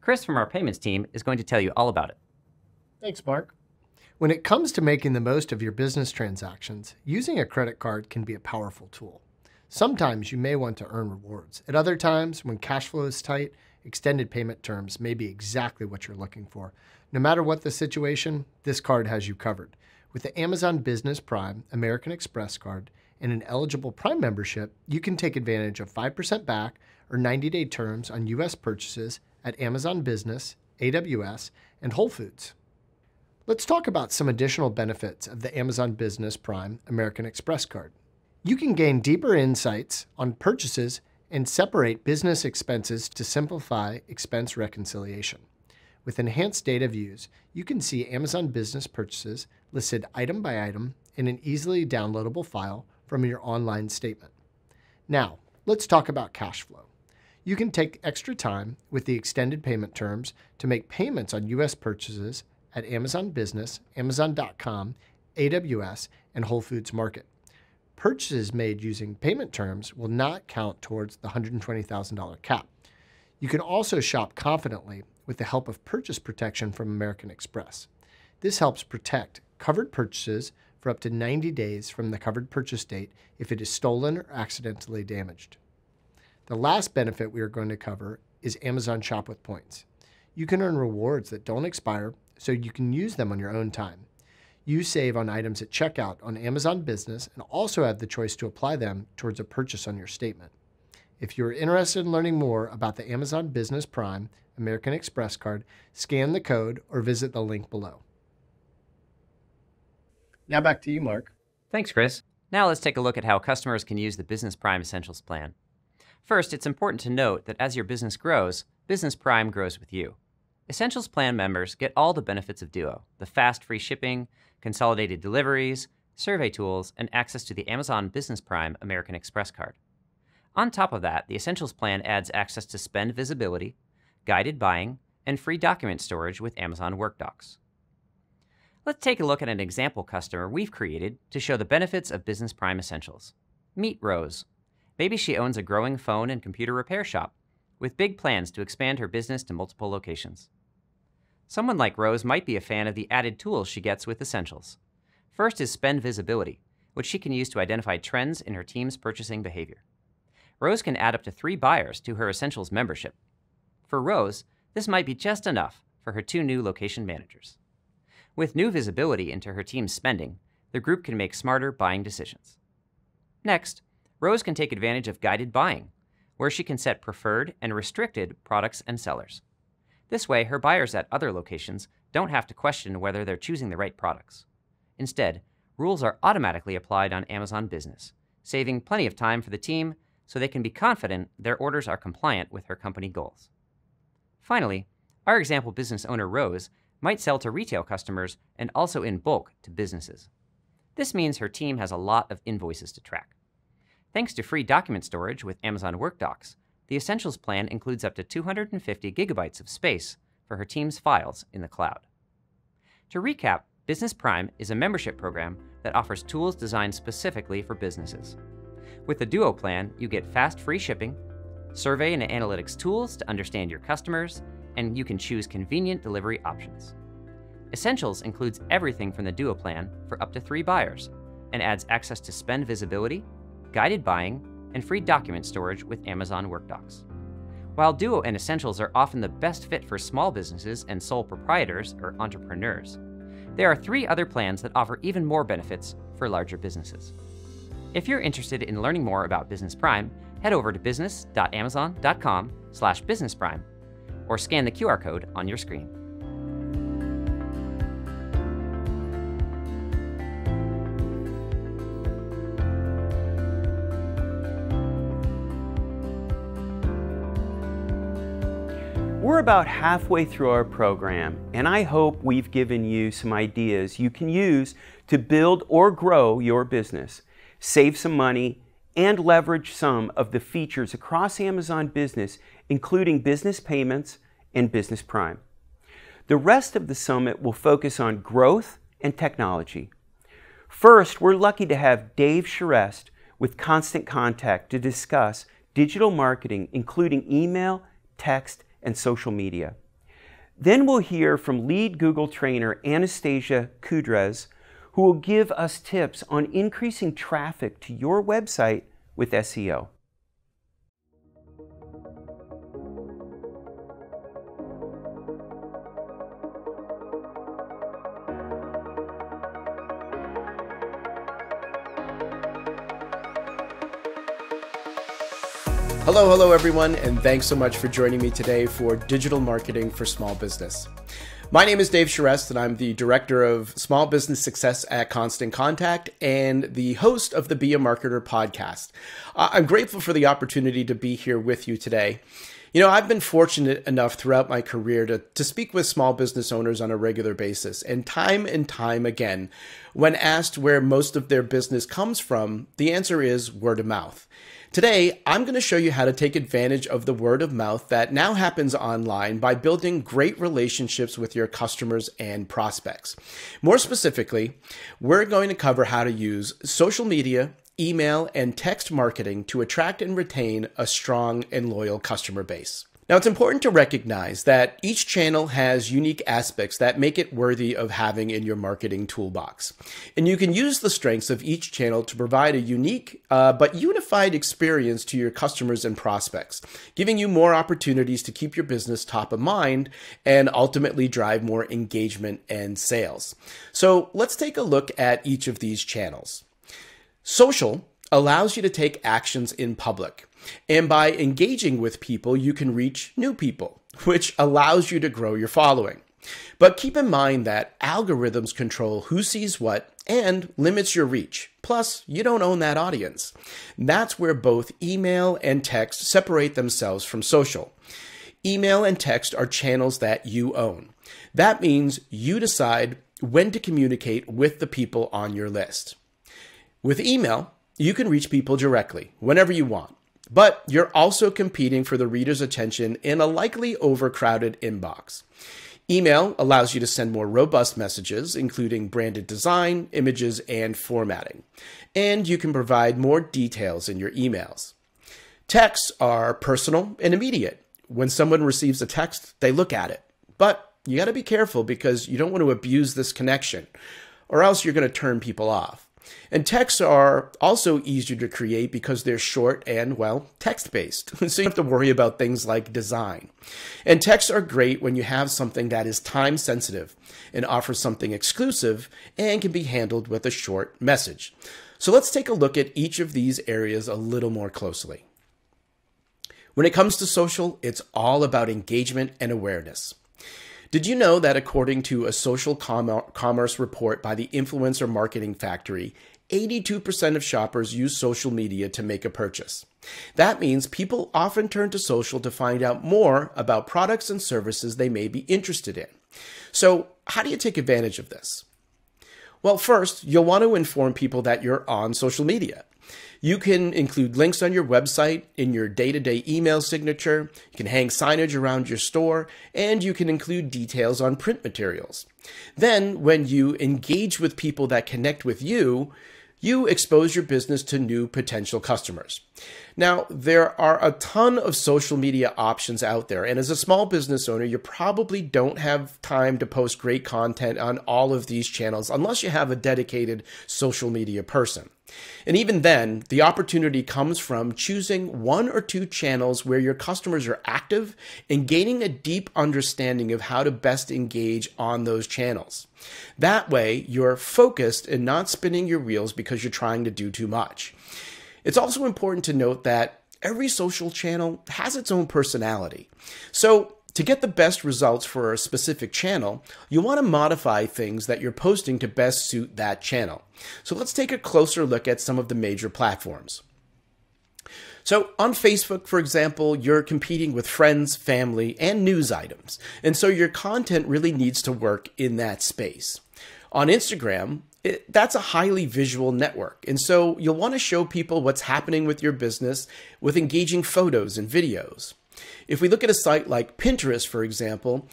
Chris from our payments team is going to tell you all about it. Thanks, Mark. When it comes to making the most of your business transactions, using a credit card can be a powerful tool. Sometimes you may want to earn rewards. At other times, when cash flow is tight, extended payment terms may be exactly what you're looking for. No matter what the situation, this card has you covered. With the Amazon Business Prime American Express card and an eligible Prime membership, you can take advantage of 5% back or 90-day terms on U.S. purchases at Amazon Business, AWS, and Whole Foods. Let's talk about some additional benefits of the Amazon Business Prime American Express card. You can gain deeper insights on purchases and separate business expenses to simplify expense reconciliation. With enhanced data views, you can see Amazon Business purchases listed item by item in an easily downloadable file from your online statement. Now, let's talk about cash flow. You can take extra time with the extended payment terms to make payments on U.S. purchases at Amazon Business, Amazon.com, AWS, and Whole Foods Market. Purchases made using payment terms will not count towards the $120,000 cap. You can also shop confidently with the help of purchase protection from American Express. This helps protect covered purchases for up to 90 days from the covered purchase date if it is stolen or accidentally damaged. The last benefit we are going to cover is Amazon Shop with Points. You can earn rewards that don't expire, so you can use them on your own time. You save on items at checkout on Amazon Business and also have the choice to apply them towards a purchase on your statement. If you are interested in learning more about the Amazon Business Prime American Express card, scan the code or visit the link below. Now back to you, Mark. Thanks, Chris. Now let's take a look at how customers can use the Business Prime Essentials plan. First, it's important to note that as your business grows, Business Prime grows with you. Essentials Plan members get all the benefits of Duo, the fast free shipping, consolidated deliveries, survey tools, and access to the Amazon Business Prime American Express card. On top of that, the Essentials Plan adds access to spend visibility, guided buying, and free document storage with Amazon WorkDocs. Let's take a look at an example customer we've created to show the benefits of Business Prime Essentials. Meet Rose. Maybe she owns a growing phone and computer repair shop with big plans to expand her business to multiple locations. Someone like Rose might be a fan of the added tools she gets with Essentials. First is Spend Visibility, which she can use to identify trends in her team's purchasing behavior. Rose can add up to 3 buyers to her Essentials membership. For Rose, this might be just enough for her 2 new location managers. With new visibility into her team's spending, the group can make smarter buying decisions. Next, Rose can take advantage of guided buying, where she can set preferred and restricted products and sellers. This way, her buyers at other locations don't have to question whether they're choosing the right products. Instead, rules are automatically applied on Amazon Business, saving plenty of time for the team so they can be confident their orders are compliant with her company goals. Finally, our example business owner Rose might sell to retail customers and also in bulk to businesses. This means her team has a lot of invoices to track. Thanks to free document storage with Amazon WorkDocs, the Essentials plan includes up to 250 gigabytes of space for her team's files in the cloud. To recap, Business Prime is a membership program that offers tools designed specifically for businesses. With the Duo plan, you get fast free shipping, survey and analytics tools to understand your customers, and you can choose convenient delivery options. Essentials includes everything from the Duo plan for up to 3 buyers and adds access to spend visibility, guided buying, and free document storage with Amazon WorkDocs. While Duo and Essentials are often the best fit for small businesses and sole proprietors or entrepreneurs, there are 3 other plans that offer even more benefits for larger businesses. If you're interested in learning more about Business Prime, head over to business.amazon.com/businessprime or scan the QR code on your screen. We're about halfway through our program, and I hope we've given you some ideas you can use to build or grow your business, save some money, and leverage some of the features across Amazon Business, including business payments and Business Prime. The rest of the summit will focus on growth and technology. First, we're lucky to have Dave Charest with Constant Contact to discuss digital marketing, including email, text, and social media. Then we'll hear from lead Google trainer Anastasia Kudrez, who will give us tips on increasing traffic to your website with SEO. Hello everyone, and thanks so much for joining me today for Digital Marketing for Small Business. My name is Dave Charest, and I'm the Director of Small Business Success at Constant Contact and the host of the Be a Marketer podcast. I'm grateful for the opportunity to be here with you today. You know, I've been fortunate enough throughout my career to speak with small business owners on a regular basis, and time again, when asked where most of their business comes from, the answer is word of mouth. Today, I'm going to show you how to take advantage of the word of mouth that now happens online by building great relationships with your customers and prospects. More specifically, we're going to cover how to use social media, email, and text marketing to attract and retain a strong and loyal customer base. Now, it's important to recognize that each channel has unique aspects that make it worthy of having in your marketing toolbox. And you can use the strengths of each channel to provide a unique but unified experience to your customers and prospects, giving you more opportunities to keep your business top of mind and ultimately drive more engagement and sales. So let's take a look at each of these channels. Social allows you to take actions in public. And by engaging with people, you can reach new people, which allows you to grow your following. But keep in mind that algorithms control who sees what and limits your reach. Plus, you don't own that audience. That's where both email and text separate themselves from social. Email and text are channels that you own. That means you decide when to communicate with the people on your list. With email, you can reach people directly, whenever you want. But you're also competing for the reader's attention in a likely overcrowded inbox. Email allows you to send more robust messages, including branded design, images, and formatting. And you can provide more details in your emails. Texts are personal and immediate. When someone receives a text, they look at it. But you got to be careful because you don't want to abuse this connection, or else you're going to turn people off. And texts are also easier to create because they're short and, well, text-based. So you don't have to worry about things like design. And texts are great when you have something that is time-sensitive and offers something exclusive and can be handled with a short message. So let's take a look at each of these areas a little more closely. When it comes to social, it's all about engagement and awareness. Did you know that according to a social commerce report by the Influencer Marketing Factory, 82% of shoppers use social media to make a purchase? That means people often turn to social to find out more about products and services they may be interested in. So, how do you take advantage of this? Well, first, you'll want to inform people that you're on social media. You can include links on your website, in your day-to-day email signature, you can hang signage around your store, and you can include details on print materials. Then, when you engage with people that connect with you, you expose your business to new potential customers. Now, there are a ton of social media options out there, and as a small business owner, you probably don't have time to post great content on all of these channels unless you have a dedicated social media person. And even then, the opportunity comes from choosing one or two channels where your customers are active and gaining a deep understanding of how to best engage on those channels. That way, you're focused and not spinning your wheels because you're trying to do too much. It's also important to note that every social channel has its own personality. So, to get the best results for a specific channel, you want to modify things that you're posting to best suit that channel. So let's take a closer look at some of the major platforms. So on Facebook, for example, you're competing with friends, family, and news items. And so your content really needs to work in that space. On Instagram, that's a highly visual network. And so you'll want to show people what's happening with your business with engaging photos and videos. If we look at a site like Pinterest, for example,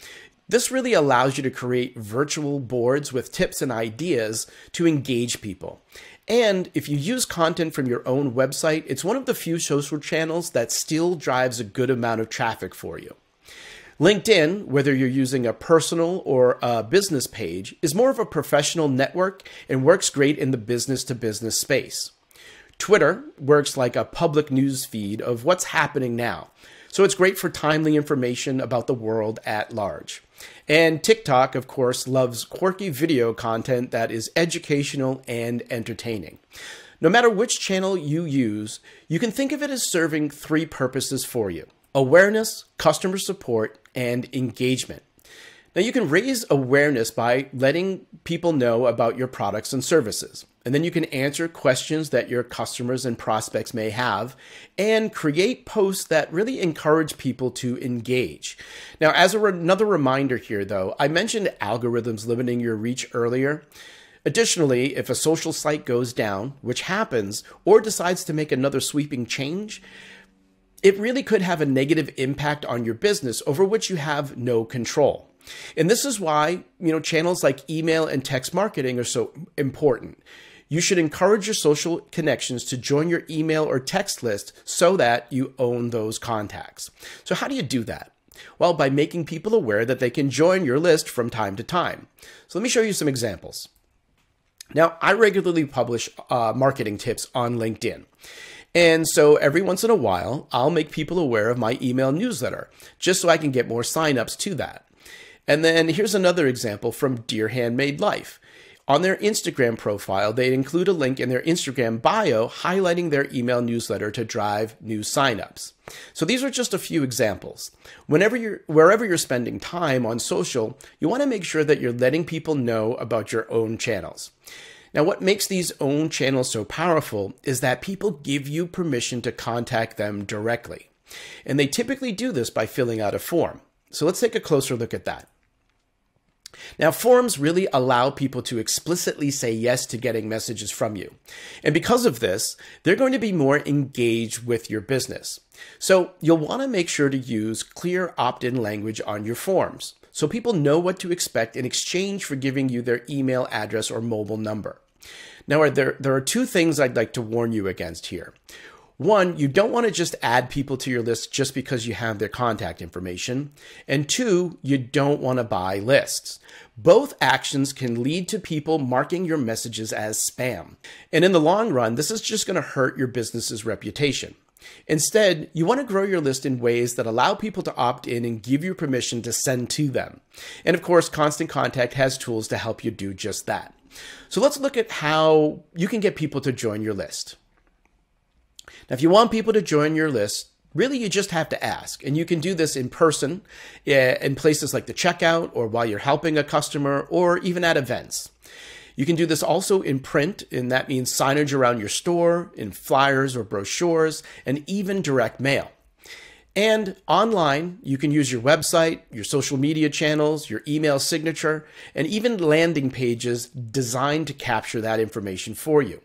this really allows you to create virtual boards with tips and ideas to engage people. And if you use content from your own website, it's one of the few social channels that still drives a good amount of traffic for you. LinkedIn, whether you're using a personal or a business page, is more of a professional network and works great in the business-to-business space. Twitter works like a public news feed of what's happening now. So it's great for timely information about the world at large. And TikTok, of course, loves quirky video content that is educational and entertaining. No matter which channel you use, you can think of it as serving three purposes for you: awareness, customer support, and engagement. Now, you can raise awareness by letting people know about your products and services. And then you can answer questions that your customers and prospects may have and create posts that really encourage people to engage. Now, as another reminder here, though, I mentioned algorithms limiting your reach earlier. Additionally, if a social site goes down, which happens, or decides to make another sweeping change, it really could have a negative impact on your business over which you have no control. And this is why, channels like email and text marketing are so important. You should encourage your social connections to join your email or text list so that you own those contacts. So how do you do that? Well, by making people aware that they can join your list from time to time. So let me show you some examples. Now, I regularly publish marketing tips on LinkedIn. And so every once in a while, I'll make people aware of my email newsletter, just so I can get more signups to that. And then here's another example from Dear Handmade Life. On their Instagram profile, they include a link in their Instagram bio highlighting their email newsletter to drive new signups. So these are just a few examples. Wherever you're spending time on social, you want to make sure that you're letting people know about your own channels. Now, what makes these own channels so powerful is that people give you permission to contact them directly. And they typically do this by filling out a form. So let's take a closer look at that. Now, forms really allow people to explicitly say yes to getting messages from you. And because of this, they're going to be more engaged with your business. So you'll want to make sure to use clear opt-in language on your forms, so people know what to expect in exchange for giving you their email address or mobile number. Now, there are two things I'd like to warn you against here. One, you don't want to just add people to your list just because you have their contact information. And two, you don't want to buy lists. Both actions can lead to people marking your messages as spam. And in the long run, this is just going to hurt your business's reputation. Instead, you want to grow your list in ways that allow people to opt in and give you permission to send to them. And of course, Constant Contact has tools to help you do just that. So let's look at how you can get people to join your list. Now, if you want people to join your list, really you just have to ask. And you can do this in person, in places like the checkout, or while you're helping a customer, or even at events. You can do this also in print, and that means signage around your store, in flyers or brochures, and even direct mail. And online, you can use your website, your social media channels, your email signature, and even landing pages designed to capture that information for you.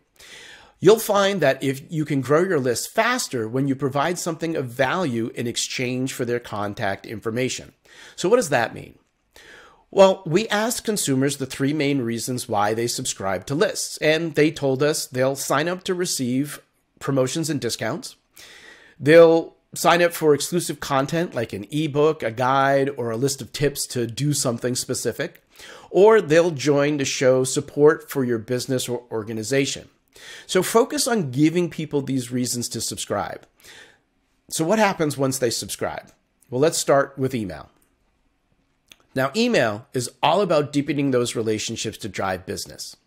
You'll find that if you can grow your list faster when you provide something of value in exchange for their contact information. So what does that mean? Well, we asked consumers the three main reasons why they subscribe to lists, and they told us they'll sign up to receive promotions and discounts. They'll sign up for exclusive content like an ebook, a guide, or a list of tips to do something specific, or they'll join to show support for your business or organization. So focus on giving people these reasons to subscribe. So what happens once they subscribe? Well, let's start with email. Now, email is all about deepening those relationships to drive business.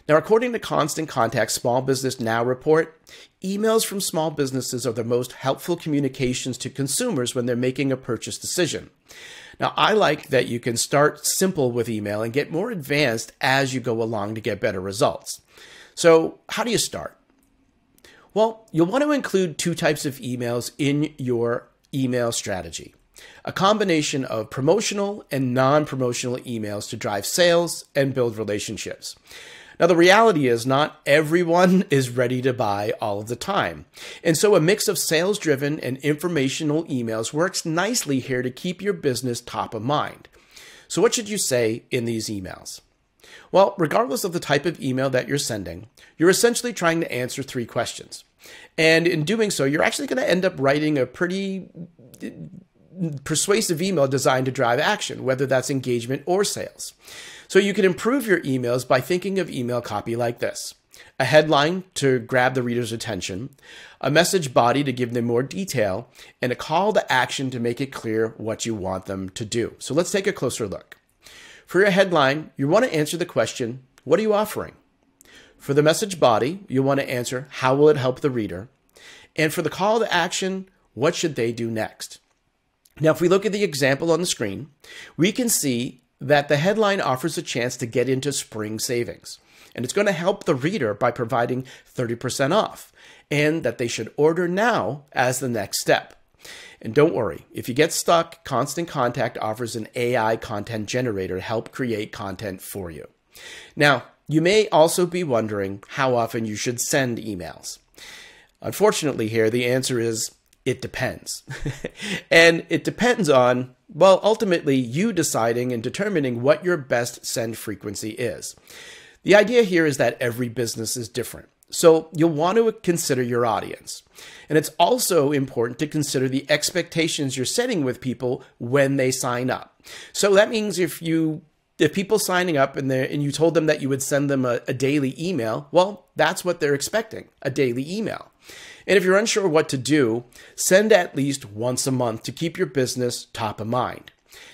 Now, according to Constant Contact Small Business Now report, emails from small businesses are the most helpful communications to consumers when they're making a purchase decision. Now, I like that you can start simple with email and get more advanced as you go along to get better results. So how do you start? Well, you'll want to include two types of emails in your email strategy: a combination of promotional and non-promotional emails to drive sales and build relationships. Now, the reality is not everyone is ready to buy all of the time. And so a mix of sales-driven and informational emails works nicely here to keep your business top of mind. So what should you say in these emails? Well, regardless of the type of email that you're sending, you're essentially trying to answer three questions. And in doing so, you're actually going to end up writing a pretty persuasive email designed to drive action, whether that's engagement or sales. So you can improve your emails by thinking of email copy like this: a headline to grab the reader's attention, a message body to give them more detail, and a call to action to make it clear what you want them to do. So let's take a closer look. For your headline, you want to answer the question, what are you offering? For the message body, you'll want to answer, how will it help the reader? And for the call to action, what should they do next? Now, if we look at the example on the screen, we can see that the headline offers a chance to get into spring savings. And it's going to help the reader by providing 30% off, and that they should order now as the next step. And don't worry, if you get stuck, Constant Contact offers an AI content generator to help create content for you. Now, you may also be wondering how often you should send emails. Unfortunately here, the answer is it depends. And it depends on, well, ultimately you deciding and determining what your best send frequency is. The idea here is that every business is different. So you'll want to consider your audience. And it's also important to consider the expectations you're setting with people when they sign up. So that means if people signing up and you told them that you would send them a daily email, well, that's what they're expecting, a daily email. And if you're unsure what to do, send at least once a month to keep your business top of mind.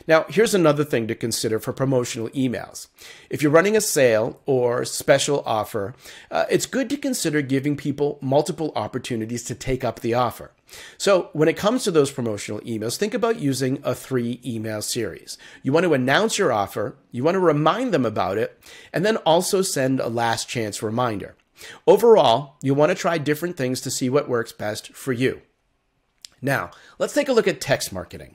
Now, here's another thing to consider for promotional emails. If you're running a sale or special offer, it's good to consider giving people multiple opportunities to take up the offer. So when it comes to those promotional emails, think about using a 3-email series. You want to announce your offer, you want to remind them about it, and then also send a last chance reminder. Overall, you want to try different things to see what works best for you. Now, let's take a look at text marketing.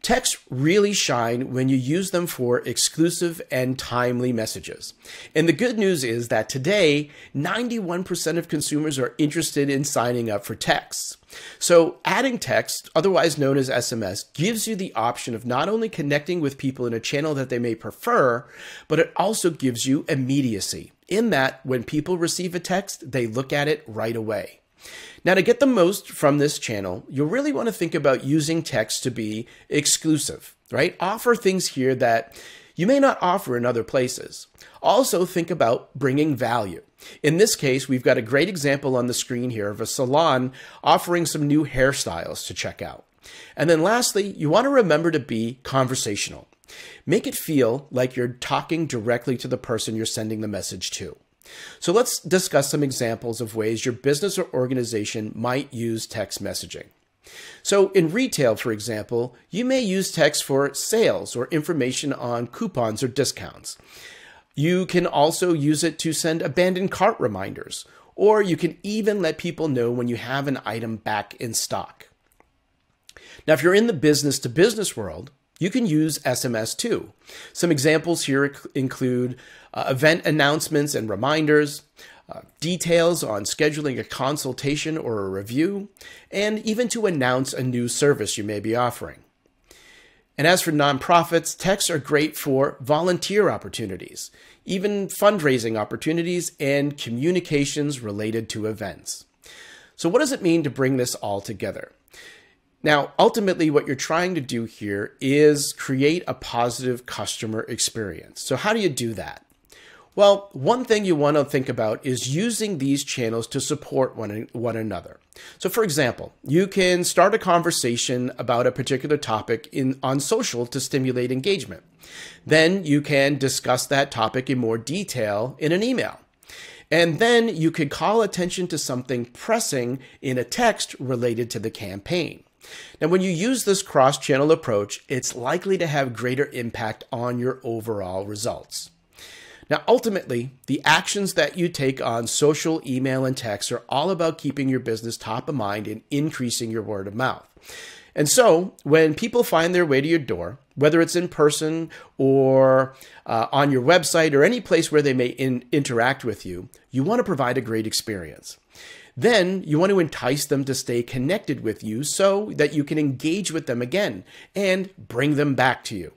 Texts really shine when you use them for exclusive and timely messages. And the good news is that today, 91% of consumers are interested in signing up for texts. So adding text, otherwise known as SMS, gives you the option of not only connecting with people in a channel that they may prefer, but it also gives you immediacy, in that when people receive a text, they look at it right away. Now, to get the most from this channel, you'll really want to think about using text to be exclusive, right? Offer things here that you may not offer in other places. Also, think about bringing value. In this case, we've got a great example on the screen here of a salon offering some new hairstyles to check out. And then lastly, you want to remember to be conversational. Make it feel like you're talking directly to the person you're sending the message to. So let's discuss some examples of ways your business or organization might use text messaging. So in retail, for example, you may use text for sales or information on coupons or discounts. You can also use it to send abandoned cart reminders, or you can even let people know when you have an item back in stock. Now, if you're in the business-to-business world, you can use SMS too. Some examples here include event announcements and reminders, details on scheduling a consultation or a review, and even to announce a new service you may be offering. And as for nonprofits, texts are great for volunteer opportunities, even fundraising opportunities, and communications related to events. So what does it mean to bring this all together? Now, ultimately, what you're trying to do here is create a positive customer experience. So how do you do that? Well, one thing you want to think about is using these channels to support one another. So for example, you can start a conversation about a particular topic on social to stimulate engagement. Then you can discuss that topic in more detail in an email. And then you could call attention to something pressing in a text related to the campaign. Now, when you use this cross-channel approach, it's likely to have greater impact on your overall results. Now, ultimately, the actions that you take on social, email, and text are all about keeping your business top of mind and increasing your word of mouth. And so when people find their way to your door, whether it's in person or on your website or any place where they may interact with you, you want to provide a great experience. Then you want to entice them to stay connected with you so that you can engage with them again and bring them back to you.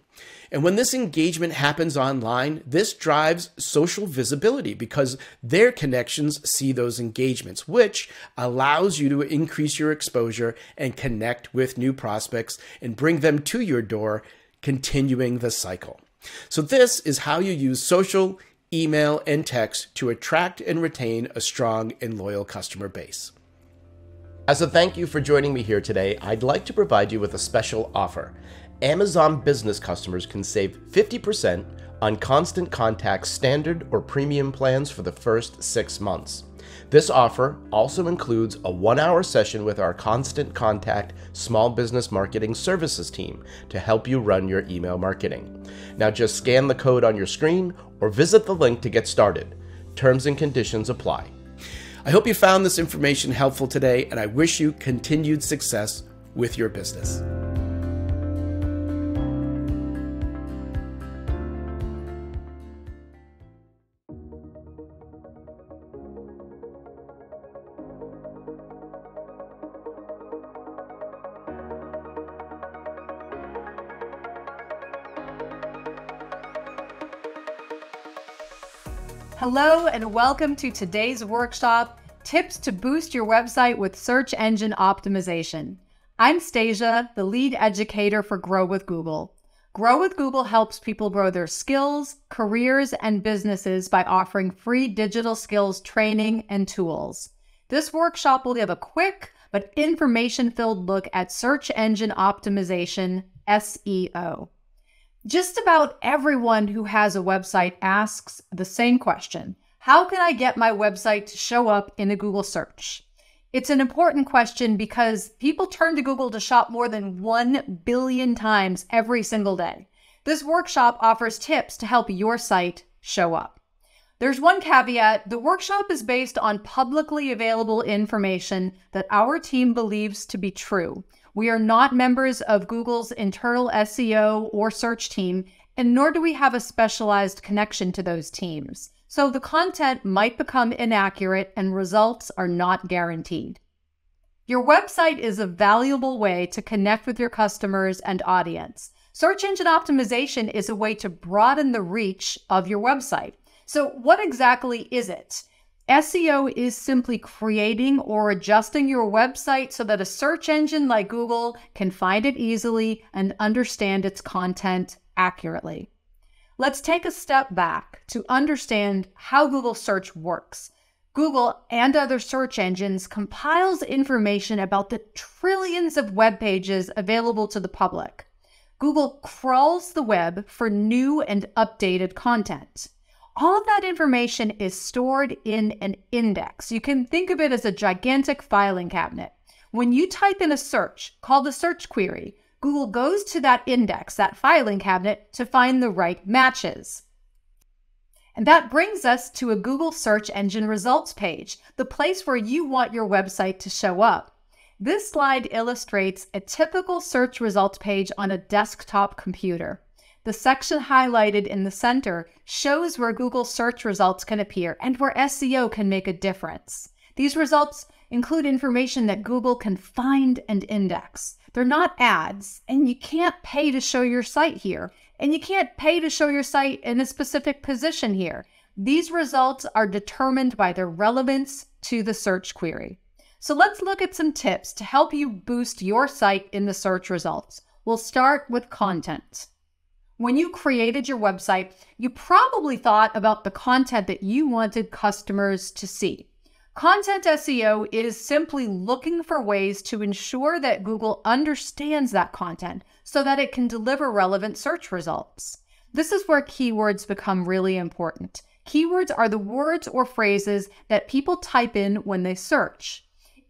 And when this engagement happens online, this drives social visibility because their connections see those engagements, which allows you to increase your exposure and connect with new prospects and bring them to your door, continuing the cycle. So this is how you use social, email, and text to attract and retain a strong and loyal customer base. As a thank you for joining me here today, I'd like to provide you with a special offer. Amazon Business customers can save 50% on Constant Contact's standard or premium plans for the first 6 months. This offer also includes a 1-hour session with our Constant Contact Small Business Marketing Services team to help you run your email marketing. Now just scan the code on your screen or visit the link to get started. Terms and conditions apply. I hope you found this information helpful today, and I wish you continued success with your business. Hello and welcome to today's workshop, Tips to Boost Your Website with Search Engine Optimization. I'm Stasia, the lead educator for Grow with Google. Grow with Google helps people grow their skills, careers, and businesses by offering free digital skills training and tools. This workshop will give a quick but information-filled look at search engine optimization, SEO. Just about everyone who has a website asks the same question: how can I get my website to show up in a Google search? It's an important question because people turn to Google to shop more than 1 billion times every single day. This workshop offers tips to help your site show up. There's one caveat: the workshop is based on publicly available information that our team believes to be true. We are not members of Google's internal SEO or search team, and nor do we have a specialized connection to those teams. So the content might become inaccurate and results are not guaranteed. Your website is a valuable way to connect with your customers and audience. Search engine optimization is a way to broaden the reach of your website. So what exactly is it? SEO is simply creating or adjusting your website so that a search engine like Google can find it easily and understand its content accurately. Let's take a step back to understand how Google search works. Google and other search engines compiles information about the trillions of web pages available to the public. Google crawls the web for new and updated content. All of that information is stored in an index. You can think of it as a gigantic filing cabinet. When you type in a search called a search query, Google goes to that index, that filing cabinet, to find the right matches. And that brings us to a Google search engine results page, the place where you want your website to show up. This slide illustrates a typical search results page on a desktop computer. The section highlighted in the center shows where Google search results can appear and where SEO can make a difference. These results include information that Google can find and index. They're not ads, and you can't pay to show your site here, and you can't pay to show your site in a specific position here. These results are determined by their relevance to the search query. So let's look at some tips to help you boost your site in the search results. We'll start with content. When you created your website, you probably thought about the content that you wanted customers to see. Content SEO is simply looking for ways to ensure that Google understands that content so that it can deliver relevant search results. This is where keywords become really important. Keywords are the words or phrases that people type in when they search.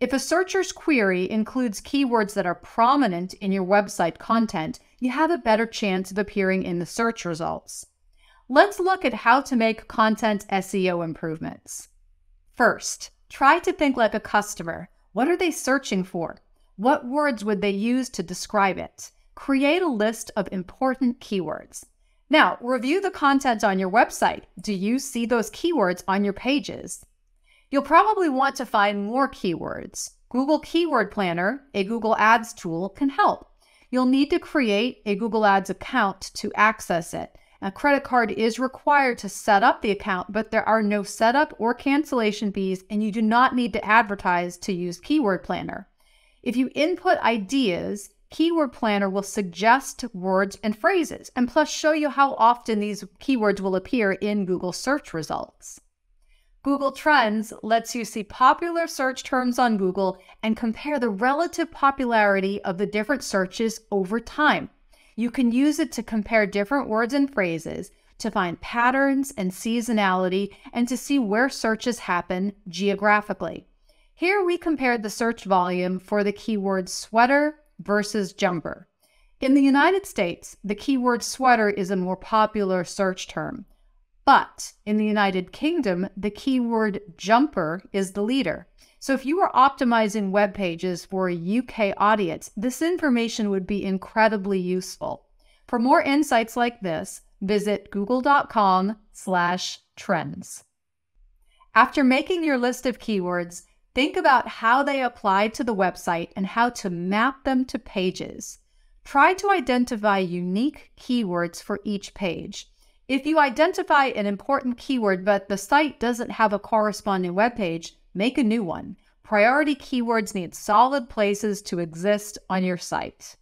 If a searcher's query includes keywords that are prominent in your website content, you have a better chance of appearing in the search results. Let's look at how to make content SEO improvements. First, try to think like a customer. What are they searching for? What words would they use to describe it? Create a list of important keywords. Now, review the content on your website. Do you see those keywords on your pages? You'll probably want to find more keywords. Google Keyword Planner, a Google Ads tool, can help. You'll need to create a Google Ads account to access it. A credit card is required to set up the account, but there are no setup or cancellation fees, and you do not need to advertise to use Keyword Planner. If you input ideas, Keyword Planner will suggest words and phrases, and plus show you how often these keywords will appear in Google search results. Google Trends lets you see popular search terms on Google and compare the relative popularity of the different searches over time. You can use it to compare different words and phrases to find patterns and seasonality and to see where searches happen geographically. Here we compared the search volume for the keyword sweater versus jumper. In the United States, the keyword sweater is a more popular search term. But in the United Kingdom, the keyword jumper is the leader. So if you are optimizing web pages for a UK audience, this information would be incredibly useful. For more insights like this, visit google.com/trends. After making your list of keywords, think about how they apply to the website and how to map them to pages. Try to identify unique keywords for each page. If you identify an important keyword but the site doesn't have a corresponding web page, make a new one. Priority keywords need solid places to exist on your site.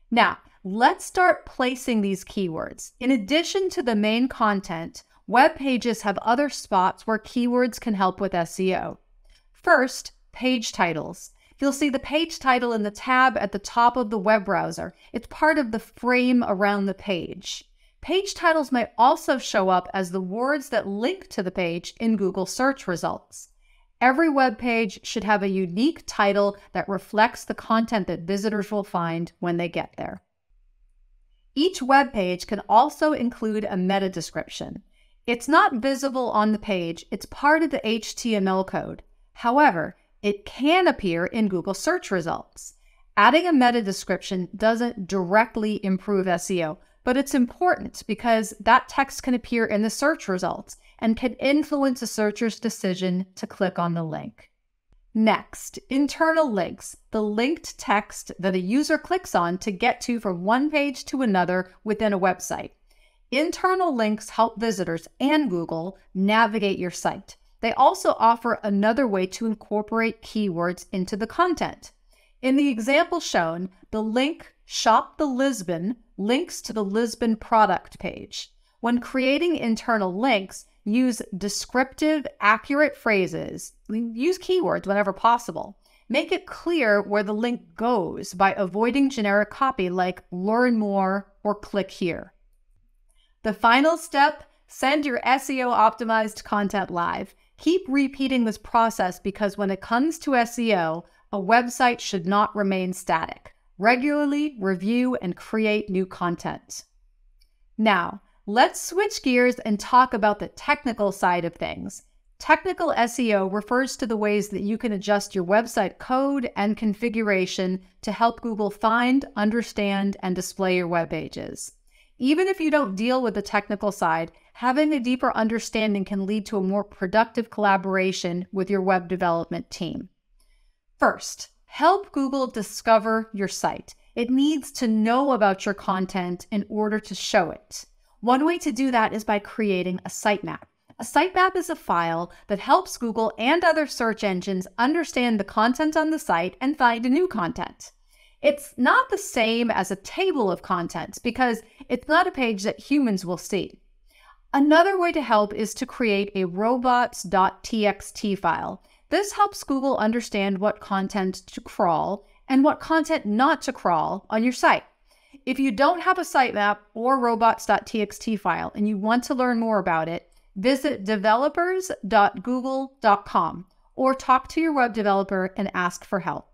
Now, let's start placing these keywords. In addition to the main content, web pages have other spots where keywords can help with SEO. First, page titles. You'll see the page title in the tab at the top of the web browser. It's part of the frame around the page. Page titles might also show up as the words that link to the page in Google search results. Every web page should have a unique title that reflects the content that visitors will find when they get there. Each web page can also include a meta description. It's not visible on the page, it's part of the HTML code. However, it can appear in Google search results. Adding a meta description doesn't directly improve SEO, but it's important because that text can appear in the search results and can influence a searcher's decision to click on the link. Next, internal links, the linked text that a user clicks on to get to from one page to another within a website. Internal links help visitors and Google navigate your site. They also offer another way to incorporate keywords into the content. In the example shown, the link Shop the Lisbon links to the Lisbon product page. When creating internal links, use descriptive, accurate phrases. Use keywords whenever possible. Make it clear where the link goes by avoiding generic copy like learn more or click here. The final step, send your SEO optimized content live. Keep repeating this process because when it comes to SEO, a website should not remain static. Regularly review and create new content. Now, let's switch gears and talk about the technical side of things. Technical SEO refers to the ways that you can adjust your website code and configuration to help Google find, understand, and display your web pages. Even if you don't deal with the technical side, having a deeper understanding can lead to a more productive collaboration with your web development team. First, help Google discover your site. It needs to know about your content in order to show it. One way to do that is by creating a sitemap. A sitemap is a file that helps Google and other search engines understand the content on the site and find new content. It's not the same as a table of contents because it's not a page that humans will see. Another way to help is to create a robots.txt file. This helps Google understand what content to crawl and what content not to crawl on your site. If you don't have a sitemap or robots.txt file and you want to learn more about it, visit developers.google.com or talk to your web developer and ask for help.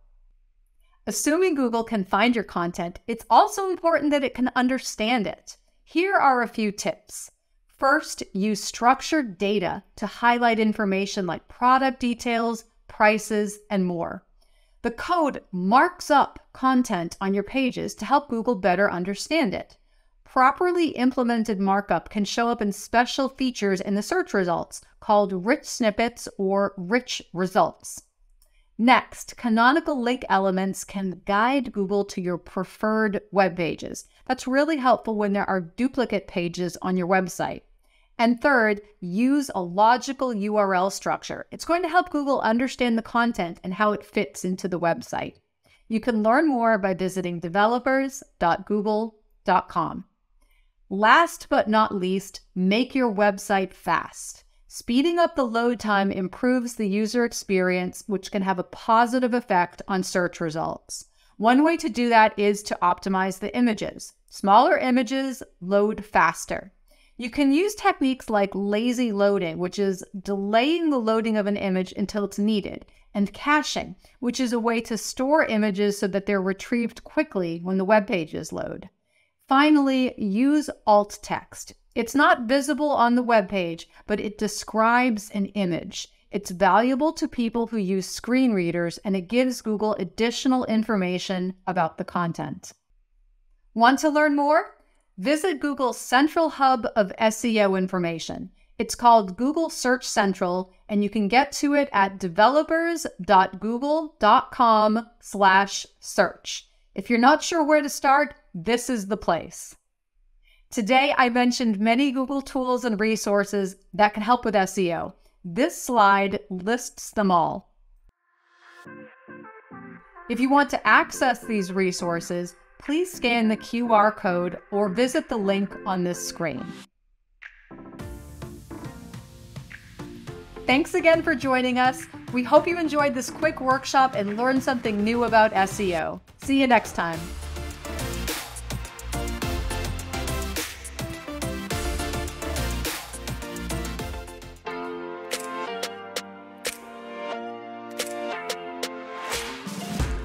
Assuming Google can find your content, it's also important that it can understand it. Here are a few tips. First, use structured data to highlight information like product details, prices, and more. The code marks up content on your pages to help Google better understand it. Properly implemented markup can show up in special features in the search results called rich snippets or rich results. Next, canonical link elements can guide Google to your preferred web pages. That's really helpful when there are duplicate pages on your website. And third, use a logical URL structure. It's going to help Google understand the content and how it fits into the website. You can learn more by visiting developers.google.com. Last but not least, make your website fast. Speeding up the load time improves the user experience, which can have a positive effect on search results. One way to do that is to optimize the images. Smaller images load faster. You can use techniques like lazy loading, which is delaying the loading of an image until it's needed, and caching, which is a way to store images so that they're retrieved quickly when the web pages load. Finally, use alt text. It's not visible on the web page, but it describes an image. It's valuable to people who use screen readers, and it gives Google additional information about the content. Want to learn more? Visit Google's central hub of SEO information. It's called Google Search Central, and you can get to it at developers.google.com/search. If you're not sure where to start, this is the place. Today, I mentioned many Google tools and resources that can help with SEO. This slide lists them all. If you want to access these resources, please scan the QR code or visit the link on this screen. Thanks again for joining us. We hope you enjoyed this quick workshop and learned something new about SEO. See you next time.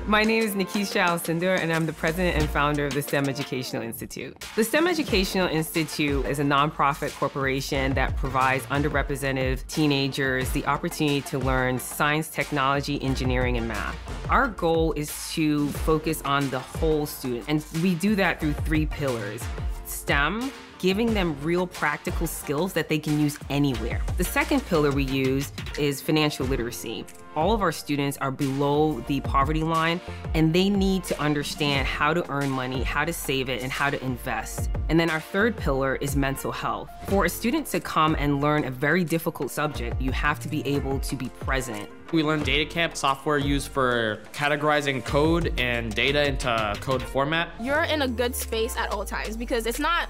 My name is Nikisha Alcindor, and I'm the president and founder of the STEM Educational Institute. The STEM Educational Institute is a nonprofit corporation that provides underrepresented teenagers the opportunity to learn science, technology, engineering, and math. Our goal is to focus on the whole student, and we do that through 3 pillars. STEM, giving them real practical skills that they can use anywhere. The second pillar we use is financial literacy. All of our students are below the poverty line, and they need to understand how to earn money, how to save it, and how to invest. And then our third pillar is mental health. For a student to come and learn a very difficult subject, you have to be able to be present. We learned DataCamp, software used for categorizing code and data into code format. You're in a good space at all times because it's not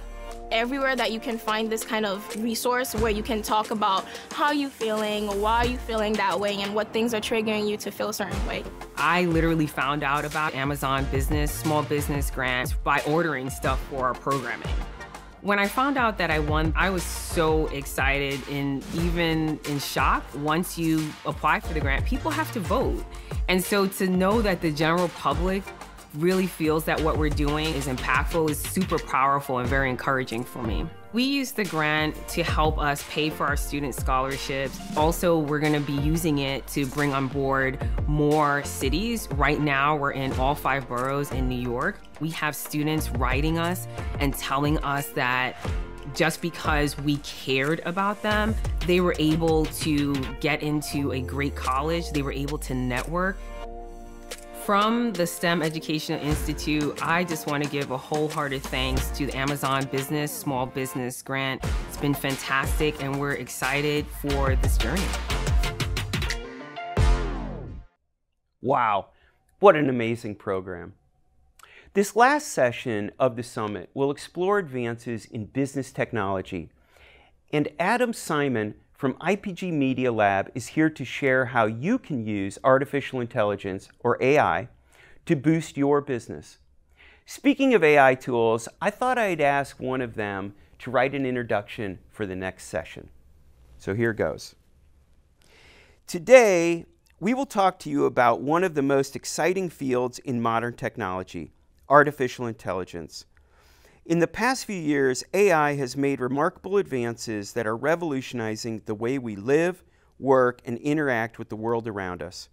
everywhere that you can find this kind of resource where you can talk about how you're feeling, why you're feeling that way, and what things are triggering you to feel a certain way. I literally found out about Amazon Business, Small Business Grants by ordering stuff for our programming. When I found out that I won, I was so excited and even in shock. Once you apply for the grant, people have to vote. And so to know that the general public really feels that what we're doing is impactful is super powerful and very encouraging for me. We use the grant to help us pay for our student scholarships. Also, we're gonna be using it to bring on board more cities. Right now, we're in all 5 boroughs in New York. We have students writing us and telling us that just because we cared about them, they were able to get into a great college, they were able to network. From the STEM Educational Institute, I just want to give a wholehearted thanks to the Amazon Business Small Business Grant. It's been fantastic, and we're excited for this journey. Wow, what an amazing program. This last session of the summit will explore advances in business technology, and Adam Simon from IPG Media Lab is here to share how you can use artificial intelligence, or AI, to boost your business. Speaking of AI tools, I thought I'd ask one of them to write an introduction for the next session. So here goes. Today, we will talk to you about one of the most exciting fields in modern technology, artificial intelligence. In the past few years, AI has made remarkable advances that are revolutionizing the way we live, work, and interact with the world around us.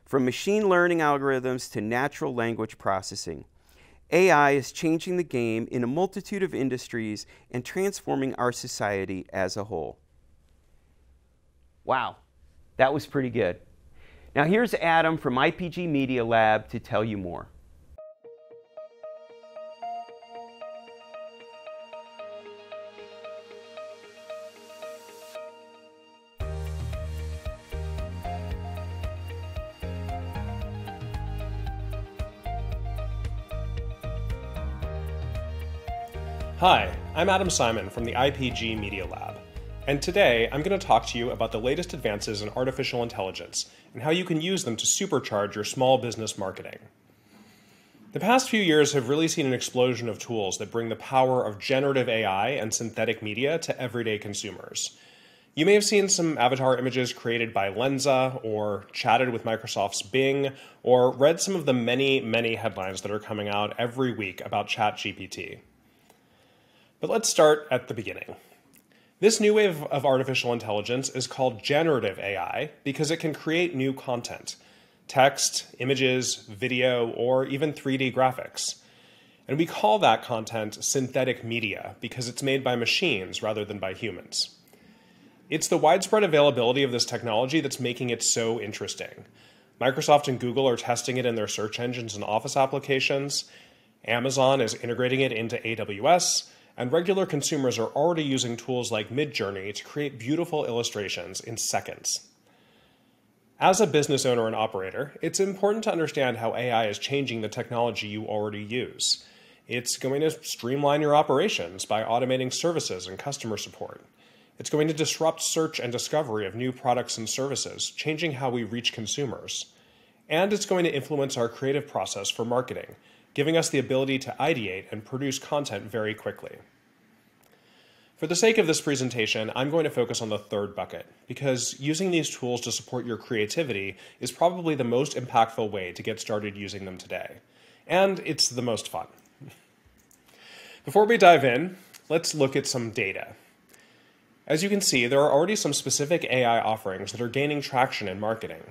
From machine learning algorithms to natural language processing, AI is changing the game in a multitude of industries and transforming our society as a whole. Wow, that was pretty good. Now here's Adam from IPG Media Lab to tell you more. Hi, I'm Adam Simon from the IPG Media Lab, and today I'm going to talk to you about the latest advances in artificial intelligence and how you can use them to supercharge your small business marketing. The past few years have really seen an explosion of tools that bring the power of generative AI and synthetic media to everyday consumers. You may have seen some avatar images created by Lensa, or chatted with Microsoft's Bing, or read some of the many, many headlines that are coming out every week about ChatGPT. But let's start at the beginning. This new wave of artificial intelligence is called generative AI because it can create new content: text, images, video, or even 3D graphics. And we call that content synthetic media because it's made by machines rather than by humans. It's the widespread availability of this technology that's making it so interesting. Microsoft and Google are testing it in their search engines and Office applications. Amazon is integrating it into AWS, and regular consumers are already using tools like Midjourney to create beautiful illustrations in seconds. As a business owner and operator, it's important to understand how AI is changing the technology you already use. It's going to streamline your operations by automating services and customer support. It's going to disrupt search and discovery of new products and services, changing how we reach consumers. And it's going to influence our creative process for marketing, giving us the ability to ideate and produce content very quickly. For the sake of this presentation, I'm going to focus on the third bucket, because using these tools to support your creativity is probably the most impactful way to get started using them today. And it's the most fun. Before we dive in, let's look at some data. As you can see, there are already some specific AI offerings that are gaining traction in marketing.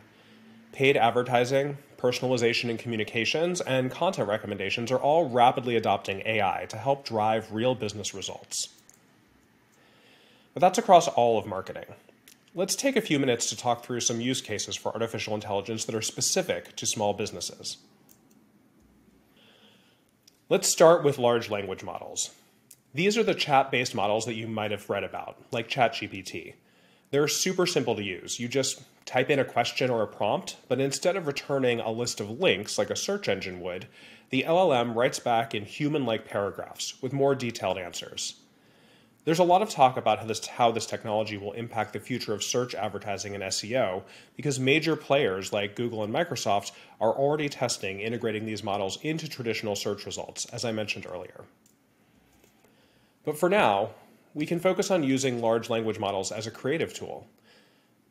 Paid advertising, personalization in communications, and content recommendations are all rapidly adopting AI to help drive real business results. But that's across all of marketing. Let's take a few minutes to talk through some use cases for artificial intelligence that are specific to small businesses. Let's start with large language models. These are the chat-based models that you might have read about, like ChatGPT. They're super simple to use. You just type in a question or a prompt, but instead of returning a list of links like a search engine would, the LLM writes back in human-like paragraphs with more detailed answers. There's a lot of talk about how this technology will impact the future of search advertising and SEO, because major players like Google and Microsoft are already testing integrating these models into traditional search results, as I mentioned earlier. But for now, we can focus on using large language models as a creative tool.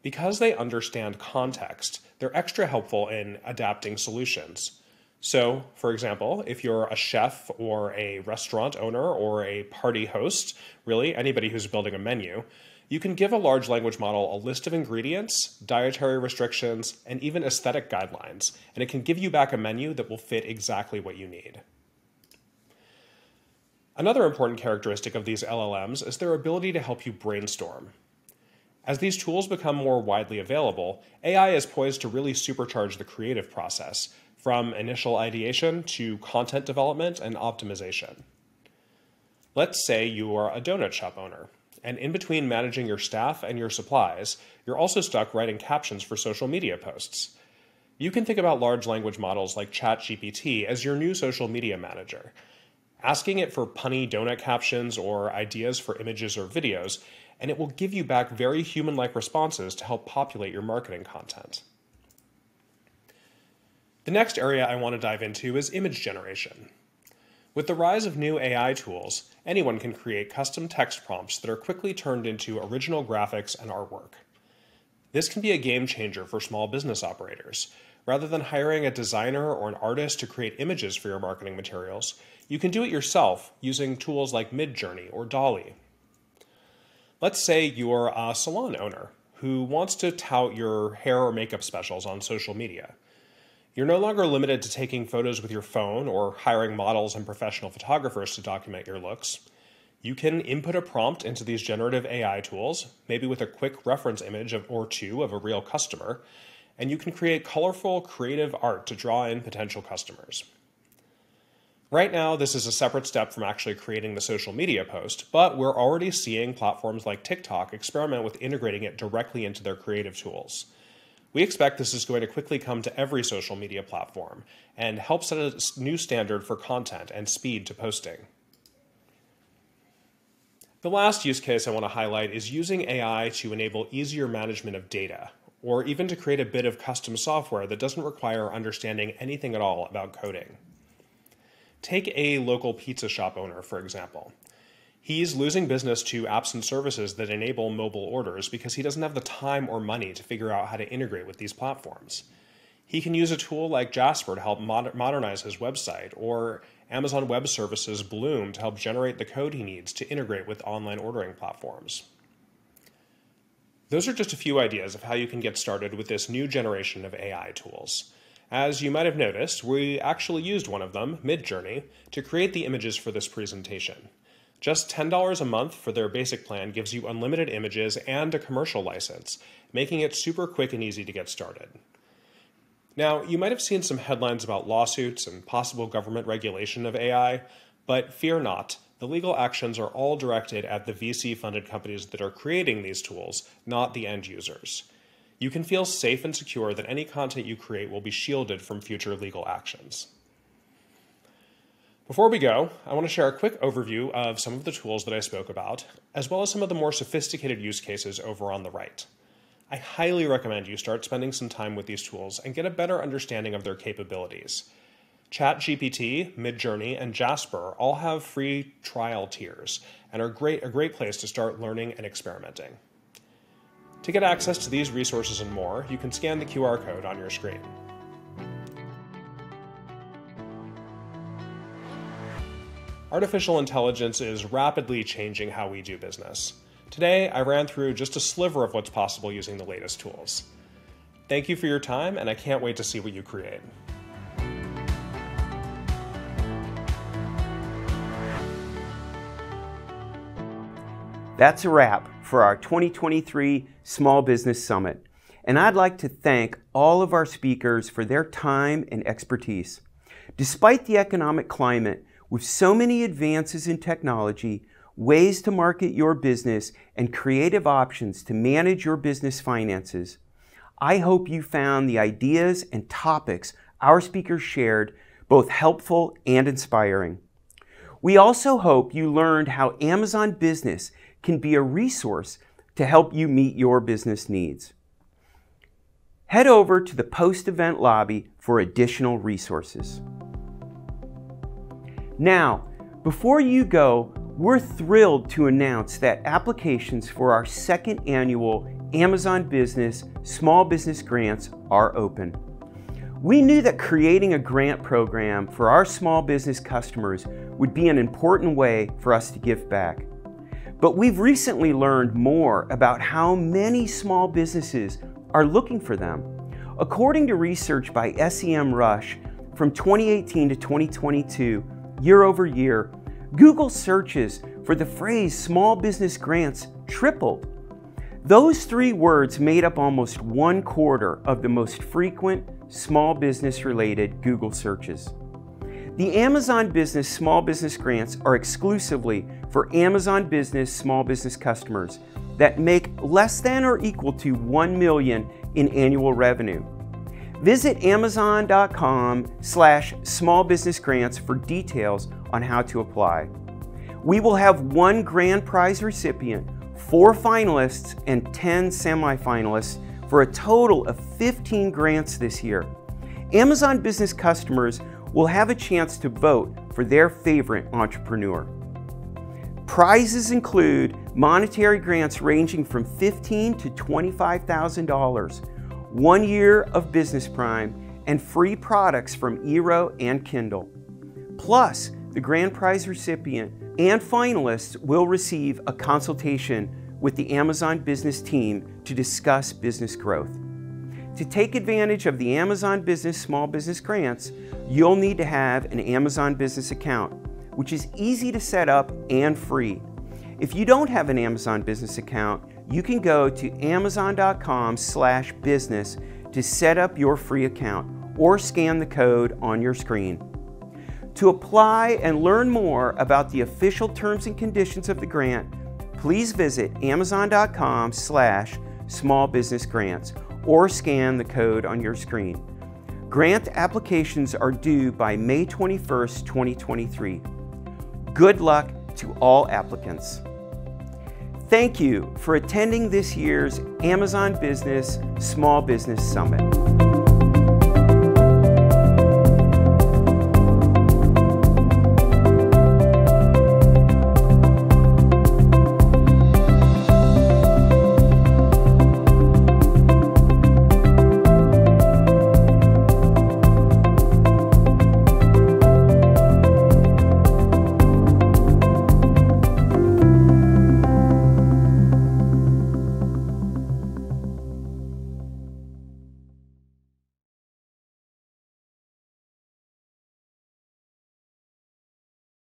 Because they understand context, they're extra helpful in adapting solutions. So, for example, if you're a chef or a restaurant owner or a party host, really anybody who's building a menu, you can give a large language model a list of ingredients, dietary restrictions, and even aesthetic guidelines, and it can give you back a menu that will fit exactly what you need. Another important characteristic of these LLMs is their ability to help you brainstorm. As these tools become more widely available, AI is poised to really supercharge the creative process, from initial ideation to content development and optimization. Let's say you are a donut shop owner, and in between managing your staff and your supplies, you're also stuck writing captions for social media posts. You can think about large language models like ChatGPT as your new social media manager. Asking it for punny donut captions or ideas for images or videos, and it will give you back very human-like responses to help populate your marketing content. The next area I want to dive into is image generation. With the rise of new AI tools, anyone can create custom text prompts that are quickly turned into original graphics and artwork. This can be a game changer for small business operators. Rather than hiring a designer or an artist to create images for your marketing materials, you can do it yourself using tools like Midjourney or DALL-E. Let's say you're a salon owner who wants to tout your hair or makeup specials on social media. You're no longer limited to taking photos with your phone or hiring models and professional photographers to document your looks. You can input a prompt into these generative AI tools, maybe with a quick reference image or two of a real customer, and you can create colorful, creative art to draw in potential customers. Right now, this is a separate step from actually creating the social media post, but we're already seeing platforms like TikTok experiment with integrating it directly into their creative tools. We expect this is going to quickly come to every social media platform and help set a new standard for content and speed to posting. The last use case I want to highlight is using AI to enable easier management of data, or even to create a bit of custom software that doesn't require understanding anything at all about coding. Take a local pizza shop owner, for example. He's losing business to apps and services that enable mobile orders because he doesn't have the time or money to figure out how to integrate with these platforms. He can use a tool like Jasper to help modernize his website, or Amazon Web Services Bloom to help generate the code he needs to integrate with online ordering platforms. Those are just a few ideas of how you can get started with this new generation of AI tools. As you might have noticed, we actually used one of them, Midjourney, to create the images for this presentation. Just $10 a month for their basic plan gives you unlimited images and a commercial license, making it super quick and easy to get started. Now, you might have seen some headlines about lawsuits and possible government regulation of AI, but fear not. The legal actions are all directed at the VC-funded companies that are creating these tools, not the end users. You can feel safe and secure that any content you create will be shielded from future legal actions. Before we go, I want to share a quick overview of some of the tools that I spoke about, as well as some of the more sophisticated use cases over on the right. I highly recommend you start spending some time with these tools and get a better understanding of their capabilities. ChatGPT, Midjourney, and Jasper all have free trial tiers and are a great place to start learning and experimenting. To get access to these resources and more, you can scan the QR code on your screen. Artificial intelligence is rapidly changing how we do business. Today, I ran through just a sliver of what's possible using the latest tools. Thank you for your time, and I can't wait to see what you create. That's a wrap for our 2023 Small Business Summit. And I'd like to thank all of our speakers for their time and expertise. Despite the economic climate, with so many advances in technology, ways to market your business, and creative options to manage your business finances, I hope you found the ideas and topics our speakers shared both helpful and inspiring. We also hope you learned how Amazon Business can be a resource to help you meet your business needs. Head over to the post-event lobby for additional resources. Now, before you go, we're thrilled to announce that applications for our second annual Amazon Business Small Business Grants are open. We knew that creating a grant program for our small business customers would be an important way for us to give back. But we've recently learned more about how many small businesses are looking for them. According to research by SEMrush from 2018 to 2022, year over year, Google searches for the phrase small business grants tripled. Those three words made up almost 1/4 of the most frequent small business related Google searches. The Amazon Business Small Business Grants are exclusively for Amazon Business small business customers that make less than or equal to $1 million in annual revenue. Visit amazon.com/smallbusinessgrants for details on how to apply. We will have 1 grand prize recipient, 4 finalists, and 10 semifinalists for a total of 15 grants this year. Amazon Business customers will have a chance to vote for their favorite entrepreneur. Prizes include monetary grants ranging from $15,000 to $25,000, 1 year of Business Prime, and free products from Eero and Kindle. Plus, the grand prize recipient and finalists will receive a consultation with the Amazon Business team to discuss business growth. To take advantage of the Amazon Business Small Business Grants, you'll need to have an Amazon Business account, which is easy to set up and free. If you don't have an Amazon Business account, you can go to amazon.com/business to set up your free account or scan the code on your screen. To apply and learn more about the official terms and conditions of the grant, please visit amazon.com/smallbusinessgrants or scan the code on your screen. Grant applications are due by May 21st, 2023. Good luck to all applicants. Thank you for attending this year's Amazon Business Small Business Summit.